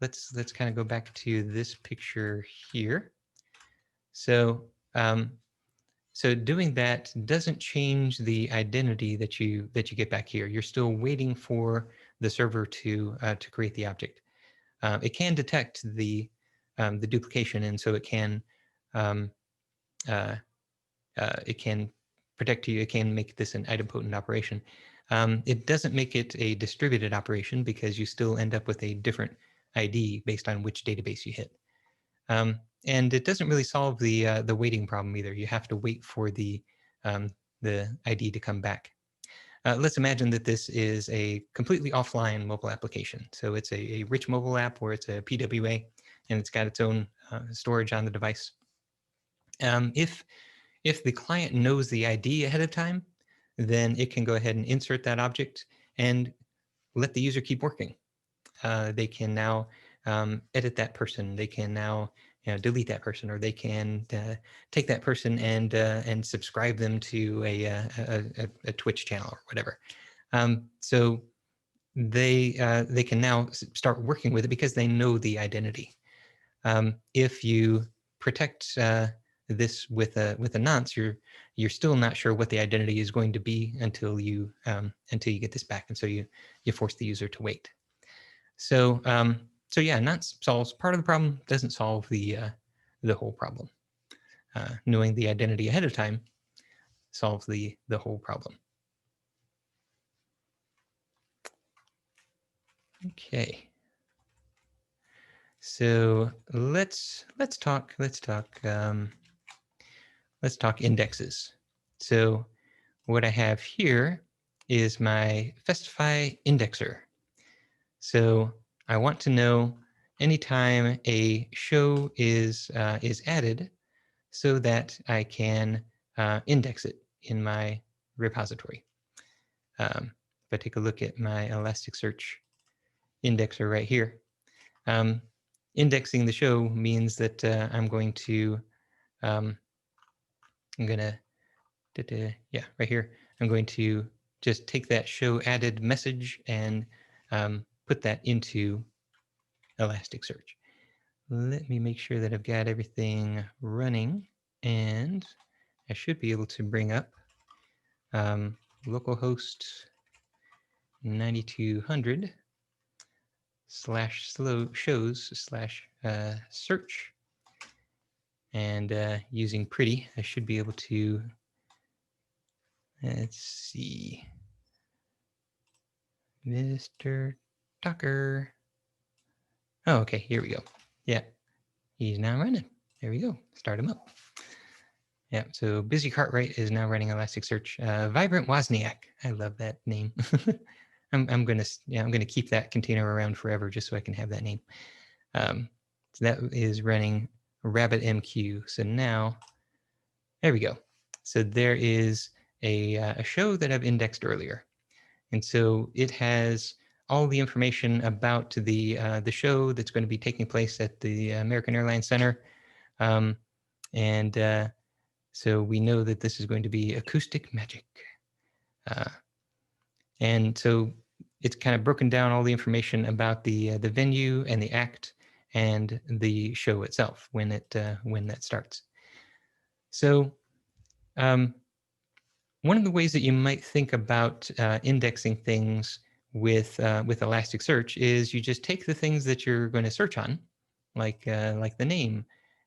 let's kind of go back to this picture here. So so doing that doesn't change the identity that you get back here. You're still waiting for the server to create the object. It can detect the duplication, and so it can protect you. It can make this an idempotent operation. It doesn't make it a distributed operation because you still end up with a different ID based on which database you hit. And it doesn't really solve the waiting problem either. You have to wait for the ID to come back. Let's imagine that this is a completely offline mobile application. So it's a rich mobile app where it's a PWA and it's got its own storage on the device. If the client knows the ID ahead of time, then it can go ahead and insert that object and let the user keep working. They can now edit that person. They can now delete that person, or they can take that person and subscribe them to a Twitch channel or whatever. So they can now start working with it because they know the identity. If you protect this with a nonce, you're still not sure what the identity is going to be until you get this back, and so you force the user to wait. So so yeah, nonce solves part of the problem, doesn't solve the whole problem. Knowing the identity ahead of time solves the whole problem. Okay. So let's talk indexes. So what I have here is my Festify indexer. So I want to know anytime a show is added, so that I can index it in my repository. If I take a look at my Elasticsearch indexer right here, indexing the show means that I'm going to right here, I'm going to just take that show added message and put that into Elasticsearch. Let me make sure that I've got everything running, and I should be able to bring up localhost 9200 /shows/search, and using pretty, I should be able to, let's see, Mr. Tucker. Oh, okay, here we go. Yeah, he's now running. There we go. Start him up. Yeah, so Busy Cartwright is now running Elasticsearch. Vibrant Wozniak, I love that name. I'm gonna keep that container around forever just so I can have that name. So that is running RabbitMQ. So now, there we go. So there is a show that I've indexed earlier, and so it has all the information about the show that's going to be taking place at the American Airlines Center, and so we know that this is going to be acoustic magic, and so it's kind of broken down all the information about the venue and the act and the show itself when that starts. So one of the ways that you might think about indexing things with Elasticsearch is you just take the things that you're going to search on, like the name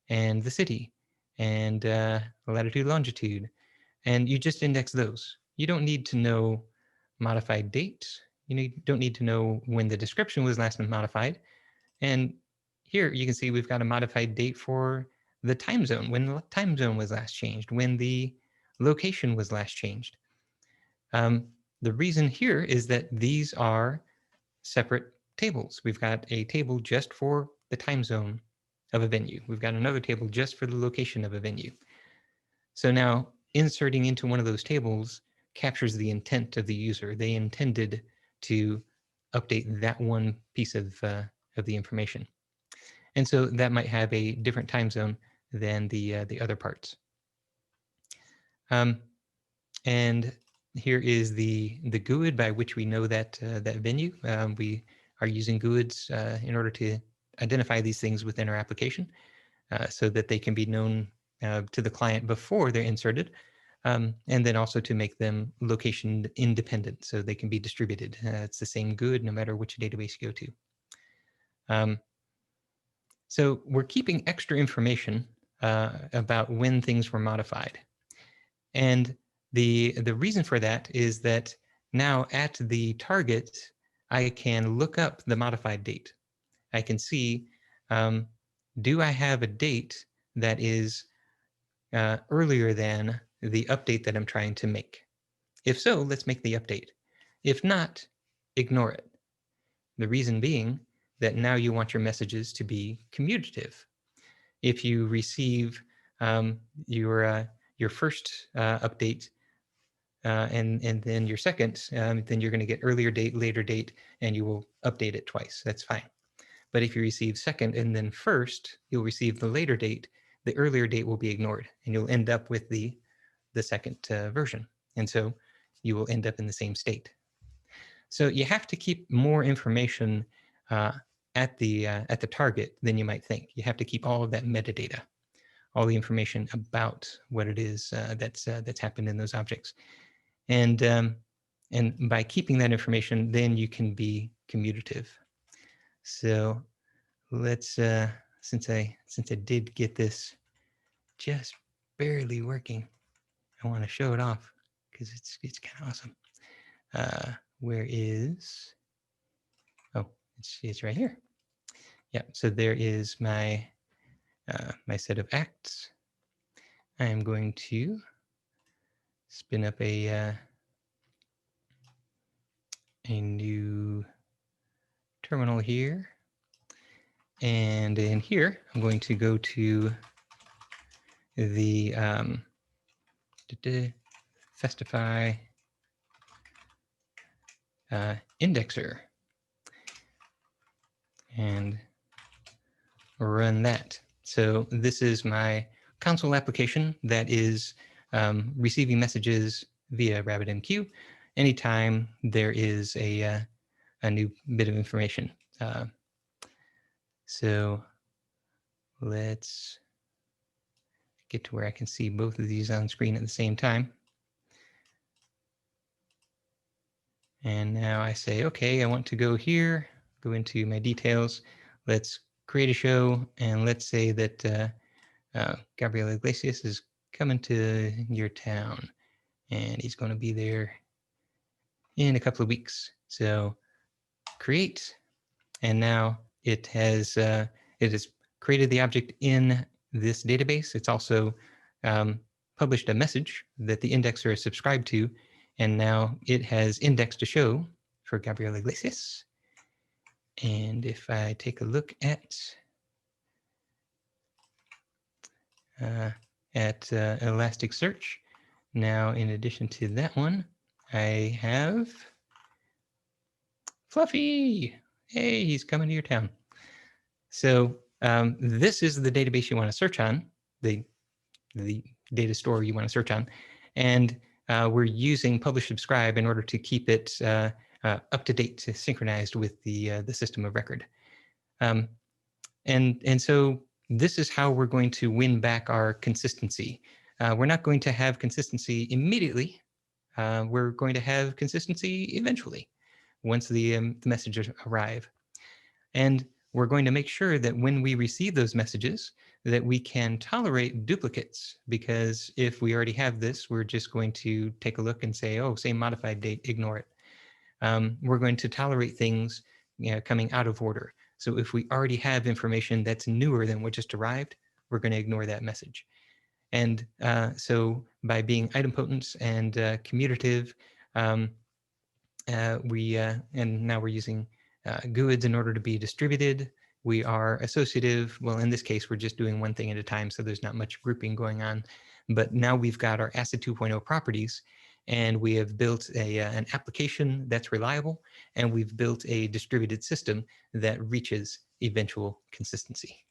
and the city and latitude, longitude, and you just index those. You don't need to know modified date. You don't need to know when the description was last modified. And here you can see we've got a modified date for the time zone, when the time zone was last changed, when the location was last changed. The reason here is that these are separate tables. We've got a table just for the time zone of a venue. We've got another table just for the location of a venue. So now inserting into one of those tables captures the intent of the user. They intended to update that one piece of the information. And so that might have a different time zone than the other parts. And here is the GUID by which we know that that venue. We are using GUIDs in order to identify these things within our application, so that they can be known to the client before they're inserted, and then also to make them location independent, so they can be distributed. It's the same GUID no matter which database you go to. So we're keeping extra information about when things were modified, and the reason for that is that now at the target, I can look up the modified date. I can see, do I have a date that is earlier than the update that I'm trying to make? If so, let's make the update. If not, ignore it. The reason being that now you want your messages to be commutative. If you receive your first update, and then your second, then you're going to get earlier date, later date, and you will update it twice. That's fine. But if you receive second and then first, you'll receive the later date. The earlier date will be ignored, and you'll end up with the second version. And so you will end up in the same state. So you have to keep more information at the target than you might think. You have to keep all of that metadata, all the information about what it is that's happened in those objects. And by keeping that information, then you can be commutative. So let's since I did get this just barely working, I want to show it off because it's kind of awesome. Where is? Oh, it's right here. Yeah. So there is my my set of acts. I am going to spin up a new terminal here, and in here I'm going to go to the Festify indexer and run that. So this is my console application that is receiving messages via RabbitMQ anytime there is a new bit of information. So let's get to where I can see both of these on screen at the same time. And now I say, okay, I want to go here, go into my details. Let's create a show, and let's say that Gabriel Iglesias is coming to your town, and he's going to be there in a couple of weeks. So create, and now it has created the object in this database. It's also published a message that the indexer is subscribed to, and now it has indexed a show for Gabriel Iglesias. And if I take a look at Elasticsearch, now in addition to that one, I have Fluffy. Hey, he's coming to your town. So this is the database you want to search on, the data store you want to search on, and we're using publish subscribe in order to keep it up to date, synchronized with the system of record. And so this is how we're going to win back our consistency. We're not going to have consistency immediately. We're going to have consistency eventually, once the messages arrive. And we're going to make sure that when we receive those messages, that we can tolerate duplicates, because if we already have this, we're just going to take a look and say, oh, same modified date, ignore it. We're going to tolerate things coming out of order. So if we already have information that's newer than what just arrived, we're going to ignore that message. And so by being idempotent and commutative, and now we're using GUIDs in order to be distributed. We are associative. Well, in this case, we're just doing one thing at a time, so there's not much grouping going on. But now we've got our ACID 2.0 properties, and we have built an application that's reliable, and we've built a distributed system that reaches eventual consistency.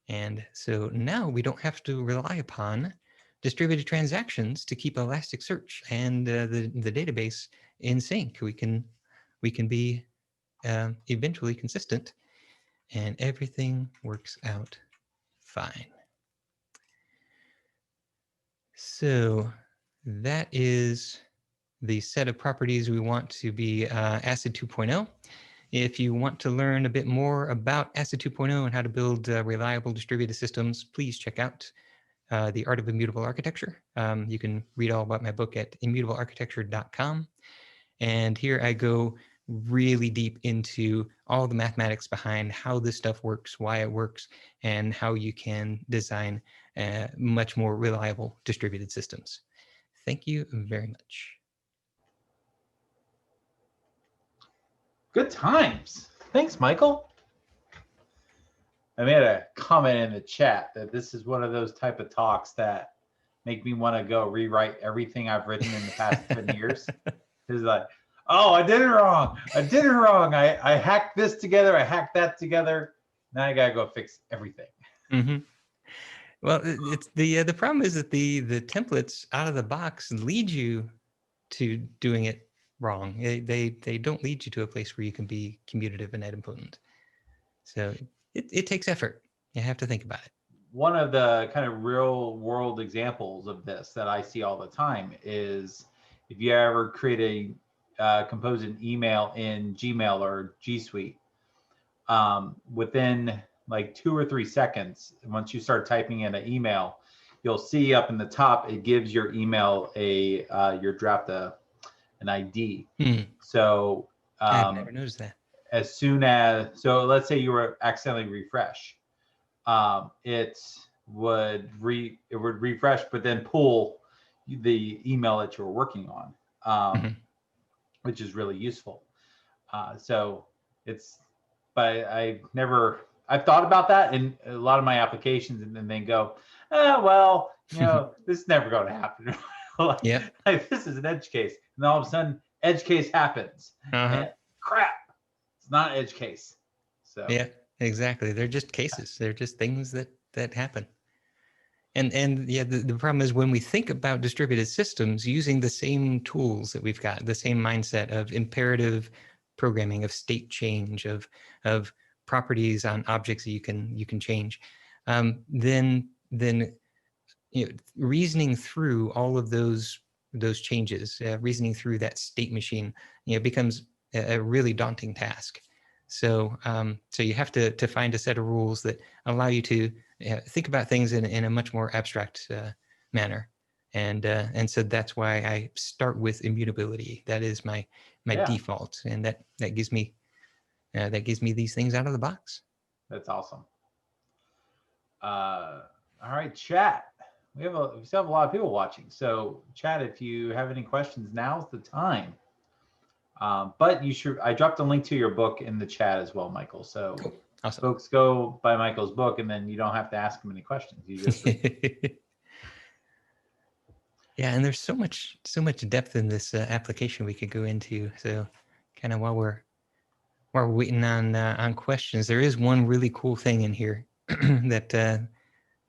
And so now we don't have to rely upon distributed transactions to keep Elasticsearch and the database in sync. We can be eventually consistent, and everything works out fine. So that is the set of properties we want to be ACID 2.0. If you want to learn a bit more about ACID 2.0 and how to build reliable distributed systems, please check out The Art of Immutable Architecture. You can read all about my book at immutablearchitecture.com. And here I go really deep into all the mathematics behind how this stuff works, why it works, and how you can design much more reliable distributed systems. Thank you very much. Good times. Thanks, Michael. I made a comment in the chat that this is one of those type of talks that make me want to go rewrite everything I've written in the past 10 years. It's like, oh, I did it wrong. I did it wrong. I hacked this together. I hacked that together. Now I gotta go fix everything. Mm-hmm. Well, it's the problem is that the templates out of the box lead you to doing it wrong. They don't lead you to a place where you can be commutative and idempotent. So it takes effort. You have to think about it. One of the kind of real world examples of this that I see all the time is if you ever create compose an email in Gmail or G Suite, within like 2 or 3 seconds, once you start typing in an email, you'll see up in the top, it gives your email your draft an ID. So I've never noticed that. as soon as, so let's say you were accidentally refresh, it would refresh, but then pull the email that you were working on, which is really useful. So it's, but I've thought about that in a lot of my applications, and then they go, oh, well, this is never going to happen. Like, this is an edge case. And then all of a sudden, edge case happens. And crap, it's not an edge case. So yeah, exactly. They're just cases. They're just things that happen. And yeah, the problem is when we think about distributed systems using the same tools that we've got, the same mindset of imperative programming, of state change, of properties on objects that you can change, then reasoning through all of those changes, reasoning through that state machine, becomes a really daunting task. So so you have to find a set of rules that allow you to think about things in a much more abstract manner. And so that's why I start with immutability. That is my default, and that gives me these things out of the box. That's awesome. All right, chat. We still have a lot of people watching. So chat, if you have any questions, now's the time. But I dropped a link to your book in the chat as well, Michael. So cool. Awesome. Folks go buy Michael's book, and then you don't have to ask him any questions. You just yeah, and there's so much depth in this application we could go into. So kind of while we're waiting on questions, there is one really cool thing in here that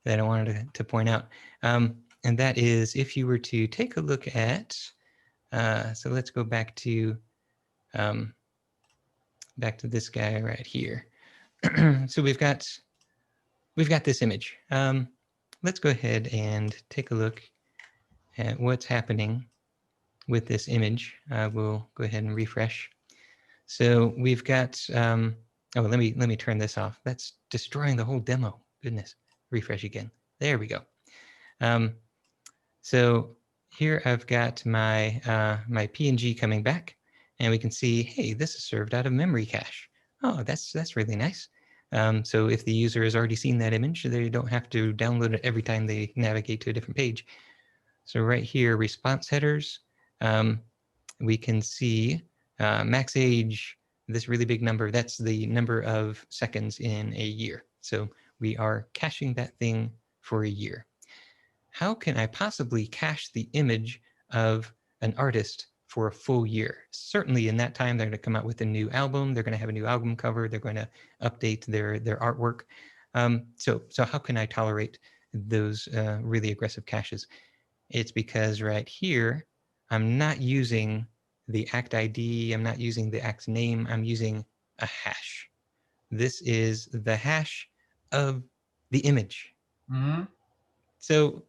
I wanted to point out, and that is if you were to take a look at, so let's go back to this guy right here. So we've got this image. Let's go ahead and take a look at what's happening with this image. We'll go ahead and refresh. So we've got, oh, let me turn this off. That's destroying the whole demo. Goodness. Refresh again. There we go. So here I've got my my PNG coming back, and we can see, hey, this is served out of memory cache. Oh, that's really nice. So if the user has already seen that image, they don't have to download it every time they navigate to a different page. So right here, response headers, we can see max age, this really big number, that's the number of seconds in a year. So we are caching that thing for a year. How can I possibly cache the image of an artist for a full year? Certainly in that time, they're going to come out with a new album. They're going to have a new album cover. They're going to update their artwork. So how can I tolerate those really aggressive caches? It's because right here, I'm not using the act ID. I'm not using the act name. I'm using a hash. This is the hash of the image. Mm-hmm. So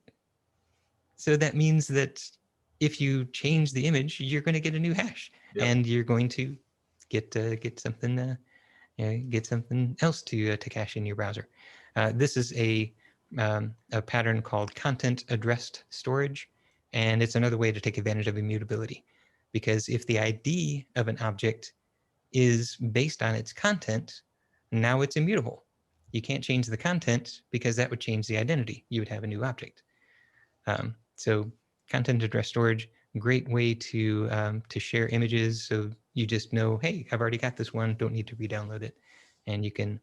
that means that if you change the image, you're going to get a new hash, and you're going to get something else to cache in your browser. This is a pattern called content addressed storage, and it's another way to take advantage of immutability, because if the ID of an object is based on its content, now it's immutable. You can't change the content because that would change the identity. You would have a new object. So content address storage, great way to share images. So you just know, hey, I've already got this one, don't need to re-download it, and you can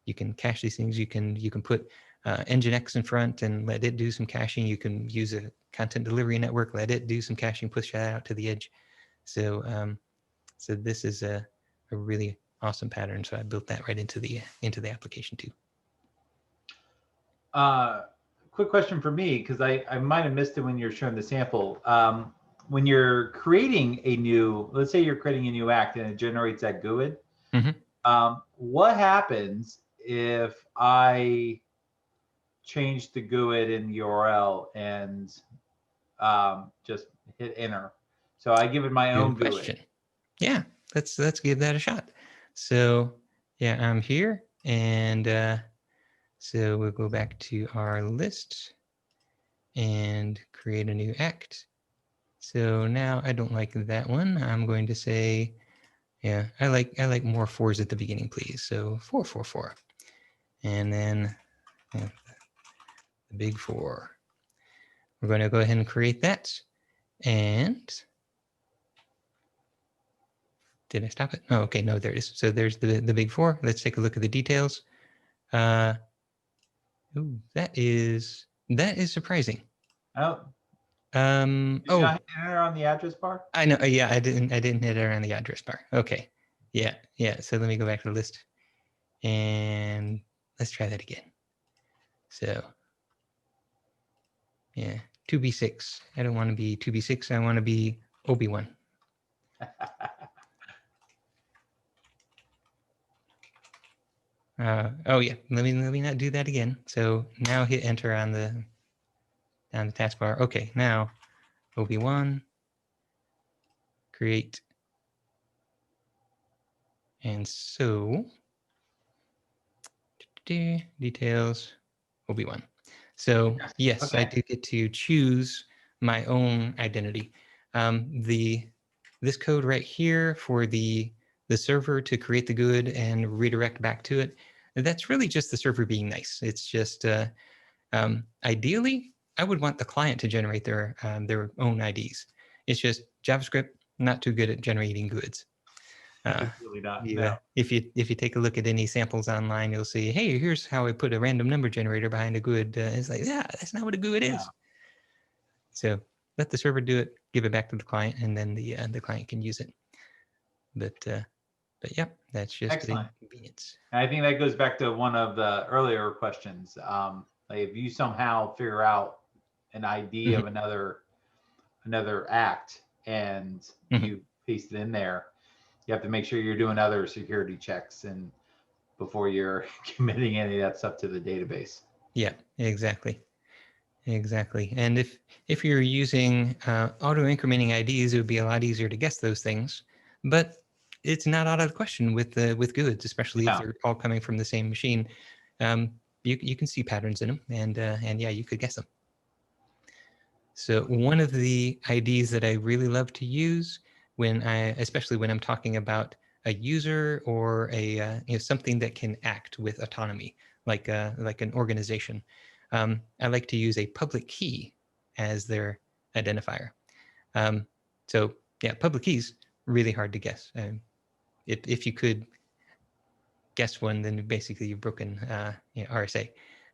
you can cache these things. You can put Nginx in front and let it do some caching. You can use a content delivery network, let it do some caching, push that out to the edge. So so this is a really awesome pattern. So I built that right into the application too. Quick question for me, because I might have missed it when you're showing the sample. When you're creating a new, let's say you're creating a new act and it generates that GUID, what happens if I change the GUID in the URL and just hit enter? So I give it my own Good question. GUID. Yeah, let's give that a shot. So yeah, I'm here, and so we'll go back to our list and create a new act. So now I don't like that one. I'm going to say, yeah, I like more 4s at the beginning, please. So 4, 4, 4, and then the big 4. We're going to go ahead and create that. And did I stop it? Oh, okay, no, there it is. So there's the big 4. Let's take a look at the details. Ooh, that is surprising. Oh. Did you not hit enter on the address bar? I know. Yeah, I didn't hit it on the address bar. Okay. Yeah. So let me go back to the list and let's try that again. So yeah, 2b6. I don't want to be 2b6. I want to be OB1. Oh yeah, let me not do that again. So now hit enter on the taskbar. Okay, now OB1, create. And so details OB1. So yes, okay. I do get to choose my own identity. This code right here for the server to create the GUID and redirect back to it, that's really just the server being nice. It's just ideally, I would want the client to generate their own IDs. It's just JavaScript not too good at generating GUIDs. Really not. No. If you take a look at any samples online, you'll see, hey, here's how I put a random number generator behind a GUID. It's like, yeah, that's not what a GUID is. So let the server do it, give it back to the client, and then the client can use it. But yeah, that's just excellent convenience. And I think that goes back to one of the earlier questions. Like if you somehow figure out an ID of another act and you paste it in there, you have to make sure you're doing other security checks and before you're committing any of that stuff to the database. Yeah, exactly. And if you're using auto incrementing IDs, it would be a lot easier to guess those things. But it's not out of the question with GUIDs, especially if they're all coming from the same machine. You can see patterns in them, and yeah, you could guess them. So one of the IDs that I really love to use especially when I'm talking about a user or a something that can act with autonomy, like an organization, I like to use a public key as their identifier. So yeah, public keys really hard to guess. If you could guess one, then basically you've broken RSA.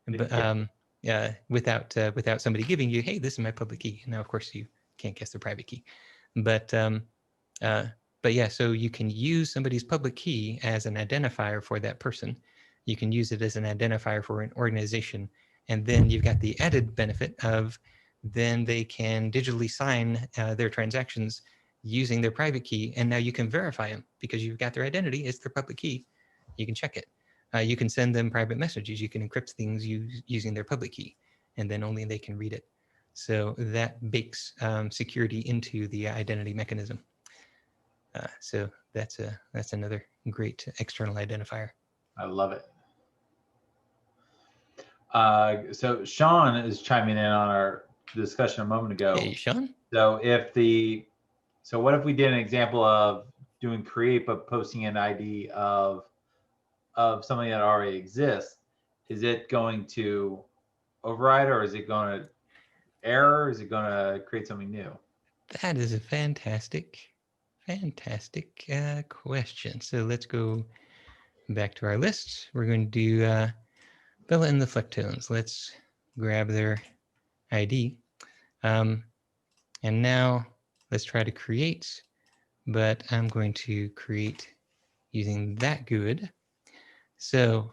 But without somebody giving you, hey, this is my public key. Now, of course, you can't guess their private key. But yeah, so you can use somebody's public key as an identifier for that person. You can use it as an identifier for an organization. And then you've got the added benefit of then they can digitally sign their transactions using their private key. And now you can verify them because you've got their identity. It's their public key. You can check it. You can send them private messages. You can encrypt things using their public key, and then only they can read it. So that bakes security into the identity mechanism. So that's another great external identifier. I love it. So Sean is chiming in on our discussion a moment ago. Hey, Sean. So what if we did an example of doing create but posting an ID of something that already exists? Is it going to override, or is it going to error? Is it going to create something new? That is a fantastic question. So let's go back to our list. We're going to do Bella and the Flectones. Let's grab their ID. And now let's try to create, but I'm going to create using that GUID. So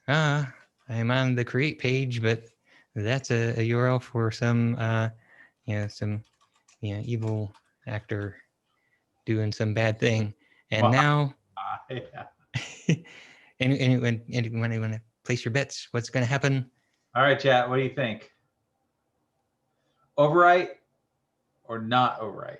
I'm on the create page, but that's a URL for some, some evil actor doing some bad thing. And Wow. now, Yeah. anyone want to place your bets? What's going to happen? All right, chat. What do you think? Overwrite or not overwrite?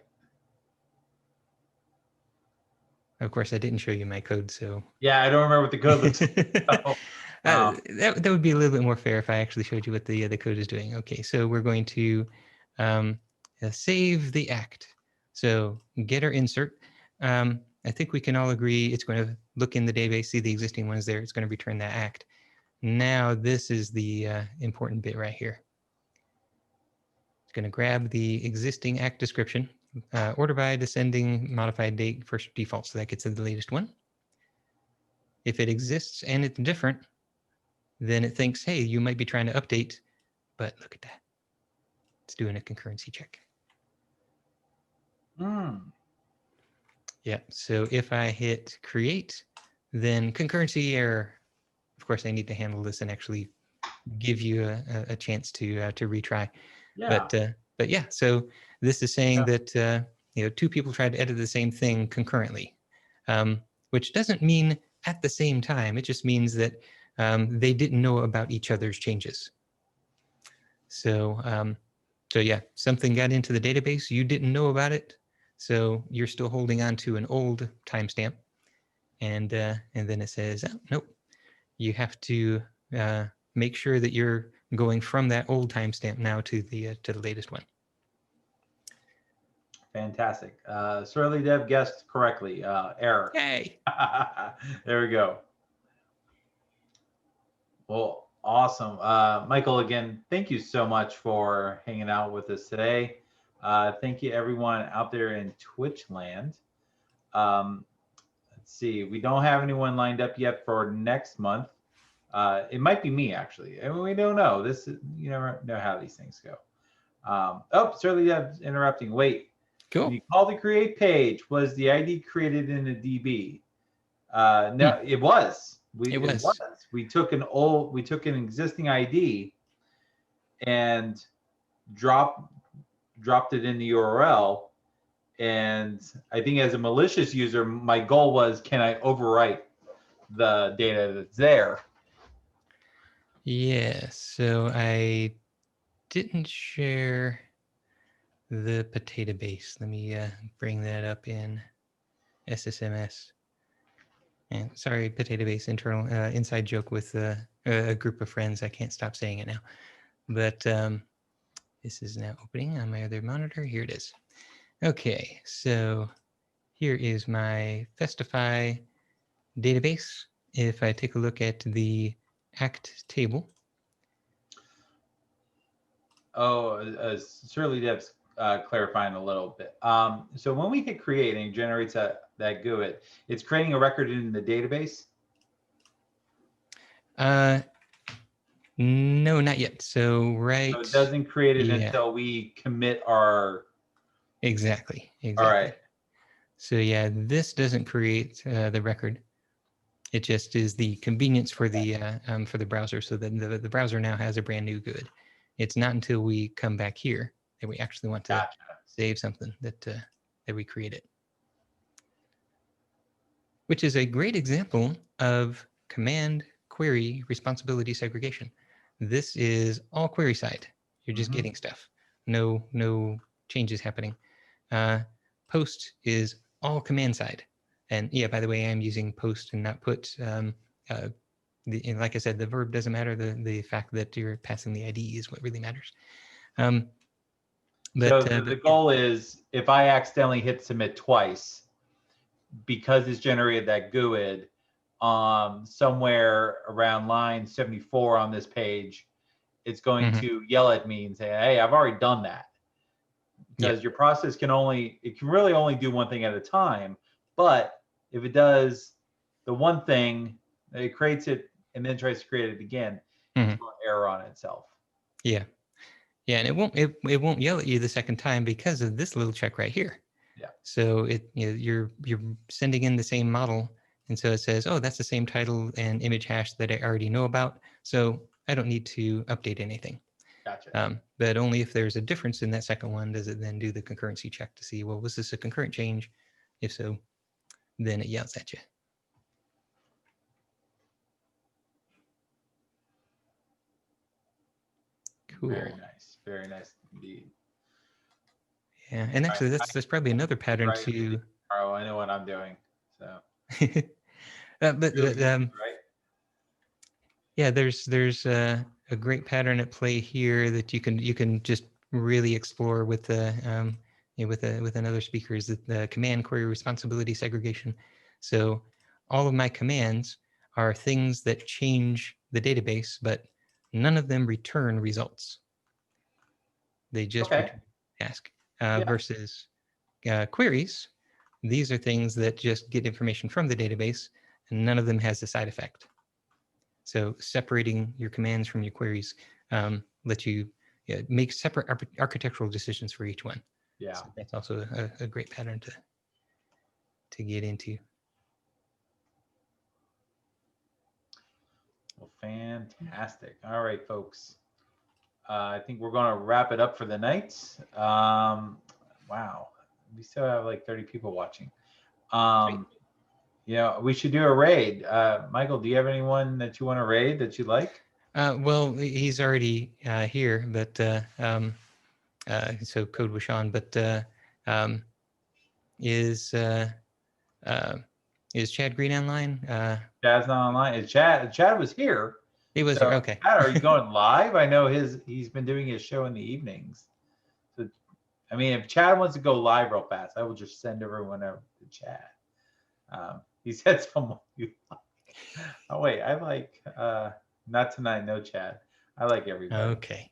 Of course, I didn't show you my code, so Yeah, I don't remember what the code looks like. Oh, wow. that would be a little bit more fair if I actually showed you what the code is doing. Okay, so we're going to save the act. So getter insert. I think we can all agree it's going to look in the database, see the existing ones there. It's going to return that act. Now this is the important bit right here. It's going to grab the existing act description, order by descending modified date first default, so that gets to the latest one. If it exists and it's different, then it thinks, hey, you might be trying to update, but look at that. It's doing a concurrency check. Yeah, so if I hit create, then concurrency error. Of course, I need to handle this and actually give you a chance to retry. Yeah. But yeah, so this is saying that two people tried to edit the same thing concurrently, which doesn't mean at the same time. It just means that they didn't know about each other's changes. So yeah, something got into the database, you didn't know about it, so you're still holding on to an old timestamp, and then it says, oh, nope, you have to make sure that you're going from that old timestamp now to the latest one. Fantastic. Surly Dev guessed correctly. Error. Yay! There we go. Well, awesome. Michael, again, thank you so much for hanging out with us today. Thank you, everyone out there in Twitch land. Let's see. We don't have anyone lined up yet for next month. It might be me, actually. I mean, we don't know. This is, you never know how these things go. Oh, Surly Dev's interrupting. Wait. Cool. When you call the create page, was the ID created in a DB? No, it was. It was. We took an existing ID and dropped it in the URL. And I think as a malicious user, my goal was, can I overwrite the data that's there? Yeah, so I didn't share the potato base. Let me bring that up in SSMS. And sorry, potato base internal inside joke with a group of friends. I can't stop saying it now. But this is now opening on my other monitor. Here it is. Okay, so here is my Festify database. If I take a look at the ACT table. Oh, Surly Dev's clarifying a little bit. So when we hit create and it generates that GUID, it's creating a record in the database? No, not yet. So So it doesn't create it until we commit our... Exactly. All right. So yeah, this doesn't create the record. It just is the convenience for the browser, so that the browser now has a brand new GUID. It's not until we come back here that we actually want to save something that we create it. Which is a great example of command query responsibility segregation. This is all query side. You're just getting stuff. No changes happening. Post is all command side. And yeah, by the way, I'm using post and not put. Like I said, the verb doesn't matter. The fact that you're passing the ID is what really matters. So the goal is, if I accidentally hit submit twice, because it's generated that GUID, somewhere around line 74 on this page, it's going to yell at me and say, hey, I've already done that. Because your process can really only do one thing at a time. But if it does the one thing It creates it and then tries to create it again. Mhm. It's going to error on itself. Yeah. Yeah, and it won't yell at you the second time because of this little check right here. Yeah. So you're sending in the same model, and so it says, oh, that's the same title and image hash that I already know about. So I don't need to update anything. Gotcha. But only if there's a difference in that second one does it then do the concurrency check to see, well, was this a concurrent change? If so, then it yells at you. Cool. Very nice. Very nice indeed. Yeah, and actually, that's probably another pattern Right. to. Oh, I know what I'm doing. So. But Really right. Yeah, there's a great pattern at play here that you can just really explore with the with another speaker is the command query responsibility segregation. So all of my commands are things that change the database, but none of them return results. They just return task. Versus queries, these are things that just get information from the database, and none of them has a side effect. So separating your commands from your queries lets you make separate architectural decisions for each one. Yeah. So that's also a great pattern to get into. Well, fantastic. All right, folks. I think we're going to wrap it up for the night. Wow. We still have like 30 people watching. Yeah, we should do a raid. Michael, do you have anyone that you want to raid that you like? Well, he's already here, but so Code Washan, but is Chad Green online? Chad's not online. Chad was here. He was here. Okay. Chad, are you going live? I know he's been doing his show in the evenings. So, I mean, if Chad wants to go live real fast, I will just send everyone over to Chad. He said someone you like. Oh wait, I like not tonight, no Chad. I like everybody. Okay.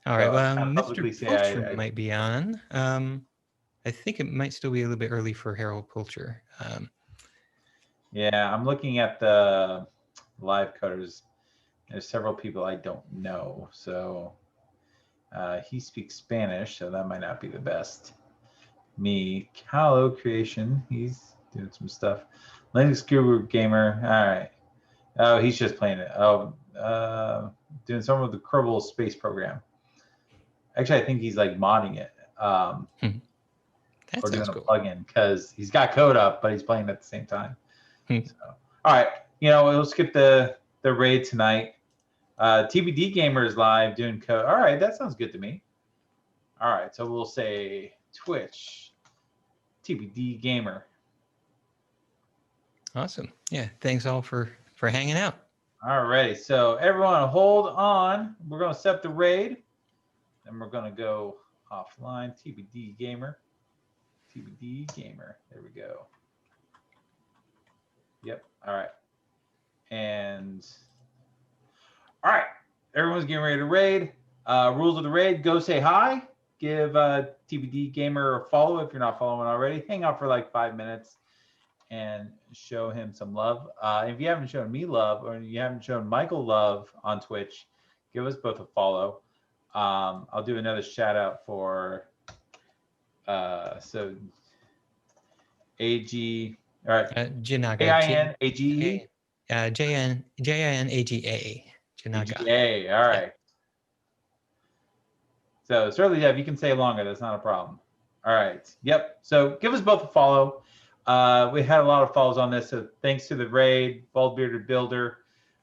All right. Well, Mr. Pulcher I might be on. I think it might still be a little bit early for Harold Pulcher. Yeah, I'm looking at the live coders. There's several people I don't know, so he speaks Spanish, so that might not be the best. Me, Callow Creation, he's doing some stuff. Linux Guru Gamer, all right. Oh, he's just playing it. Oh, doing some of the Kerbal Space Program. Actually, I think he's like modding it. Or doing a plugin because he's got code up, but he's playing at the same time. So, all right, we'll skip the raid tonight. TBD Gamer is live doing code. All right, that sounds good to me. All right, so we'll say Twitch, TBD Gamer. Awesome. Yeah, thanks all for hanging out. All right, so everyone hold on. We're going to set the raid. Then we're going to go offline. TBD Gamer. TBD Gamer. There we go. Yep. All right. And all right, everyone's getting ready to raid. Rules of the raid: go say hi. Give TBD Gamer a follow if you're not following already. Hang out for like 5 minutes and show him some love. If you haven't shown me love or you haven't shown Michael love on Twitch, give us both a follow. I'll do another shout out for so AG. All right. Jinaga. J-I-N-A-G-E. J-I-N-A-G-A. Jinaga. A-G-A. All right. So certainly, yeah, if you can say longer, that's not a problem. All right. Yep. So give us both a follow. We had a lot of follows on this. So thanks to the raid, Bald Bearded Builder,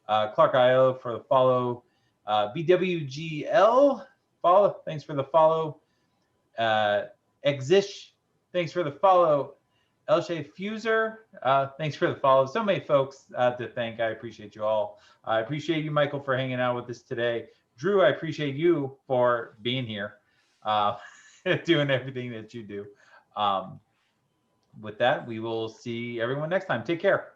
Clark IO for the follow, BWGL follow. Thanks for the follow. Exish, thanks for the follow. Elshay Fuser, thanks for the follow. So many folks to thank. I appreciate you all. I appreciate you, Michael, for hanging out with us today. Drew, I appreciate you for being here, doing everything that you do. With that, we will see everyone next time. Take care.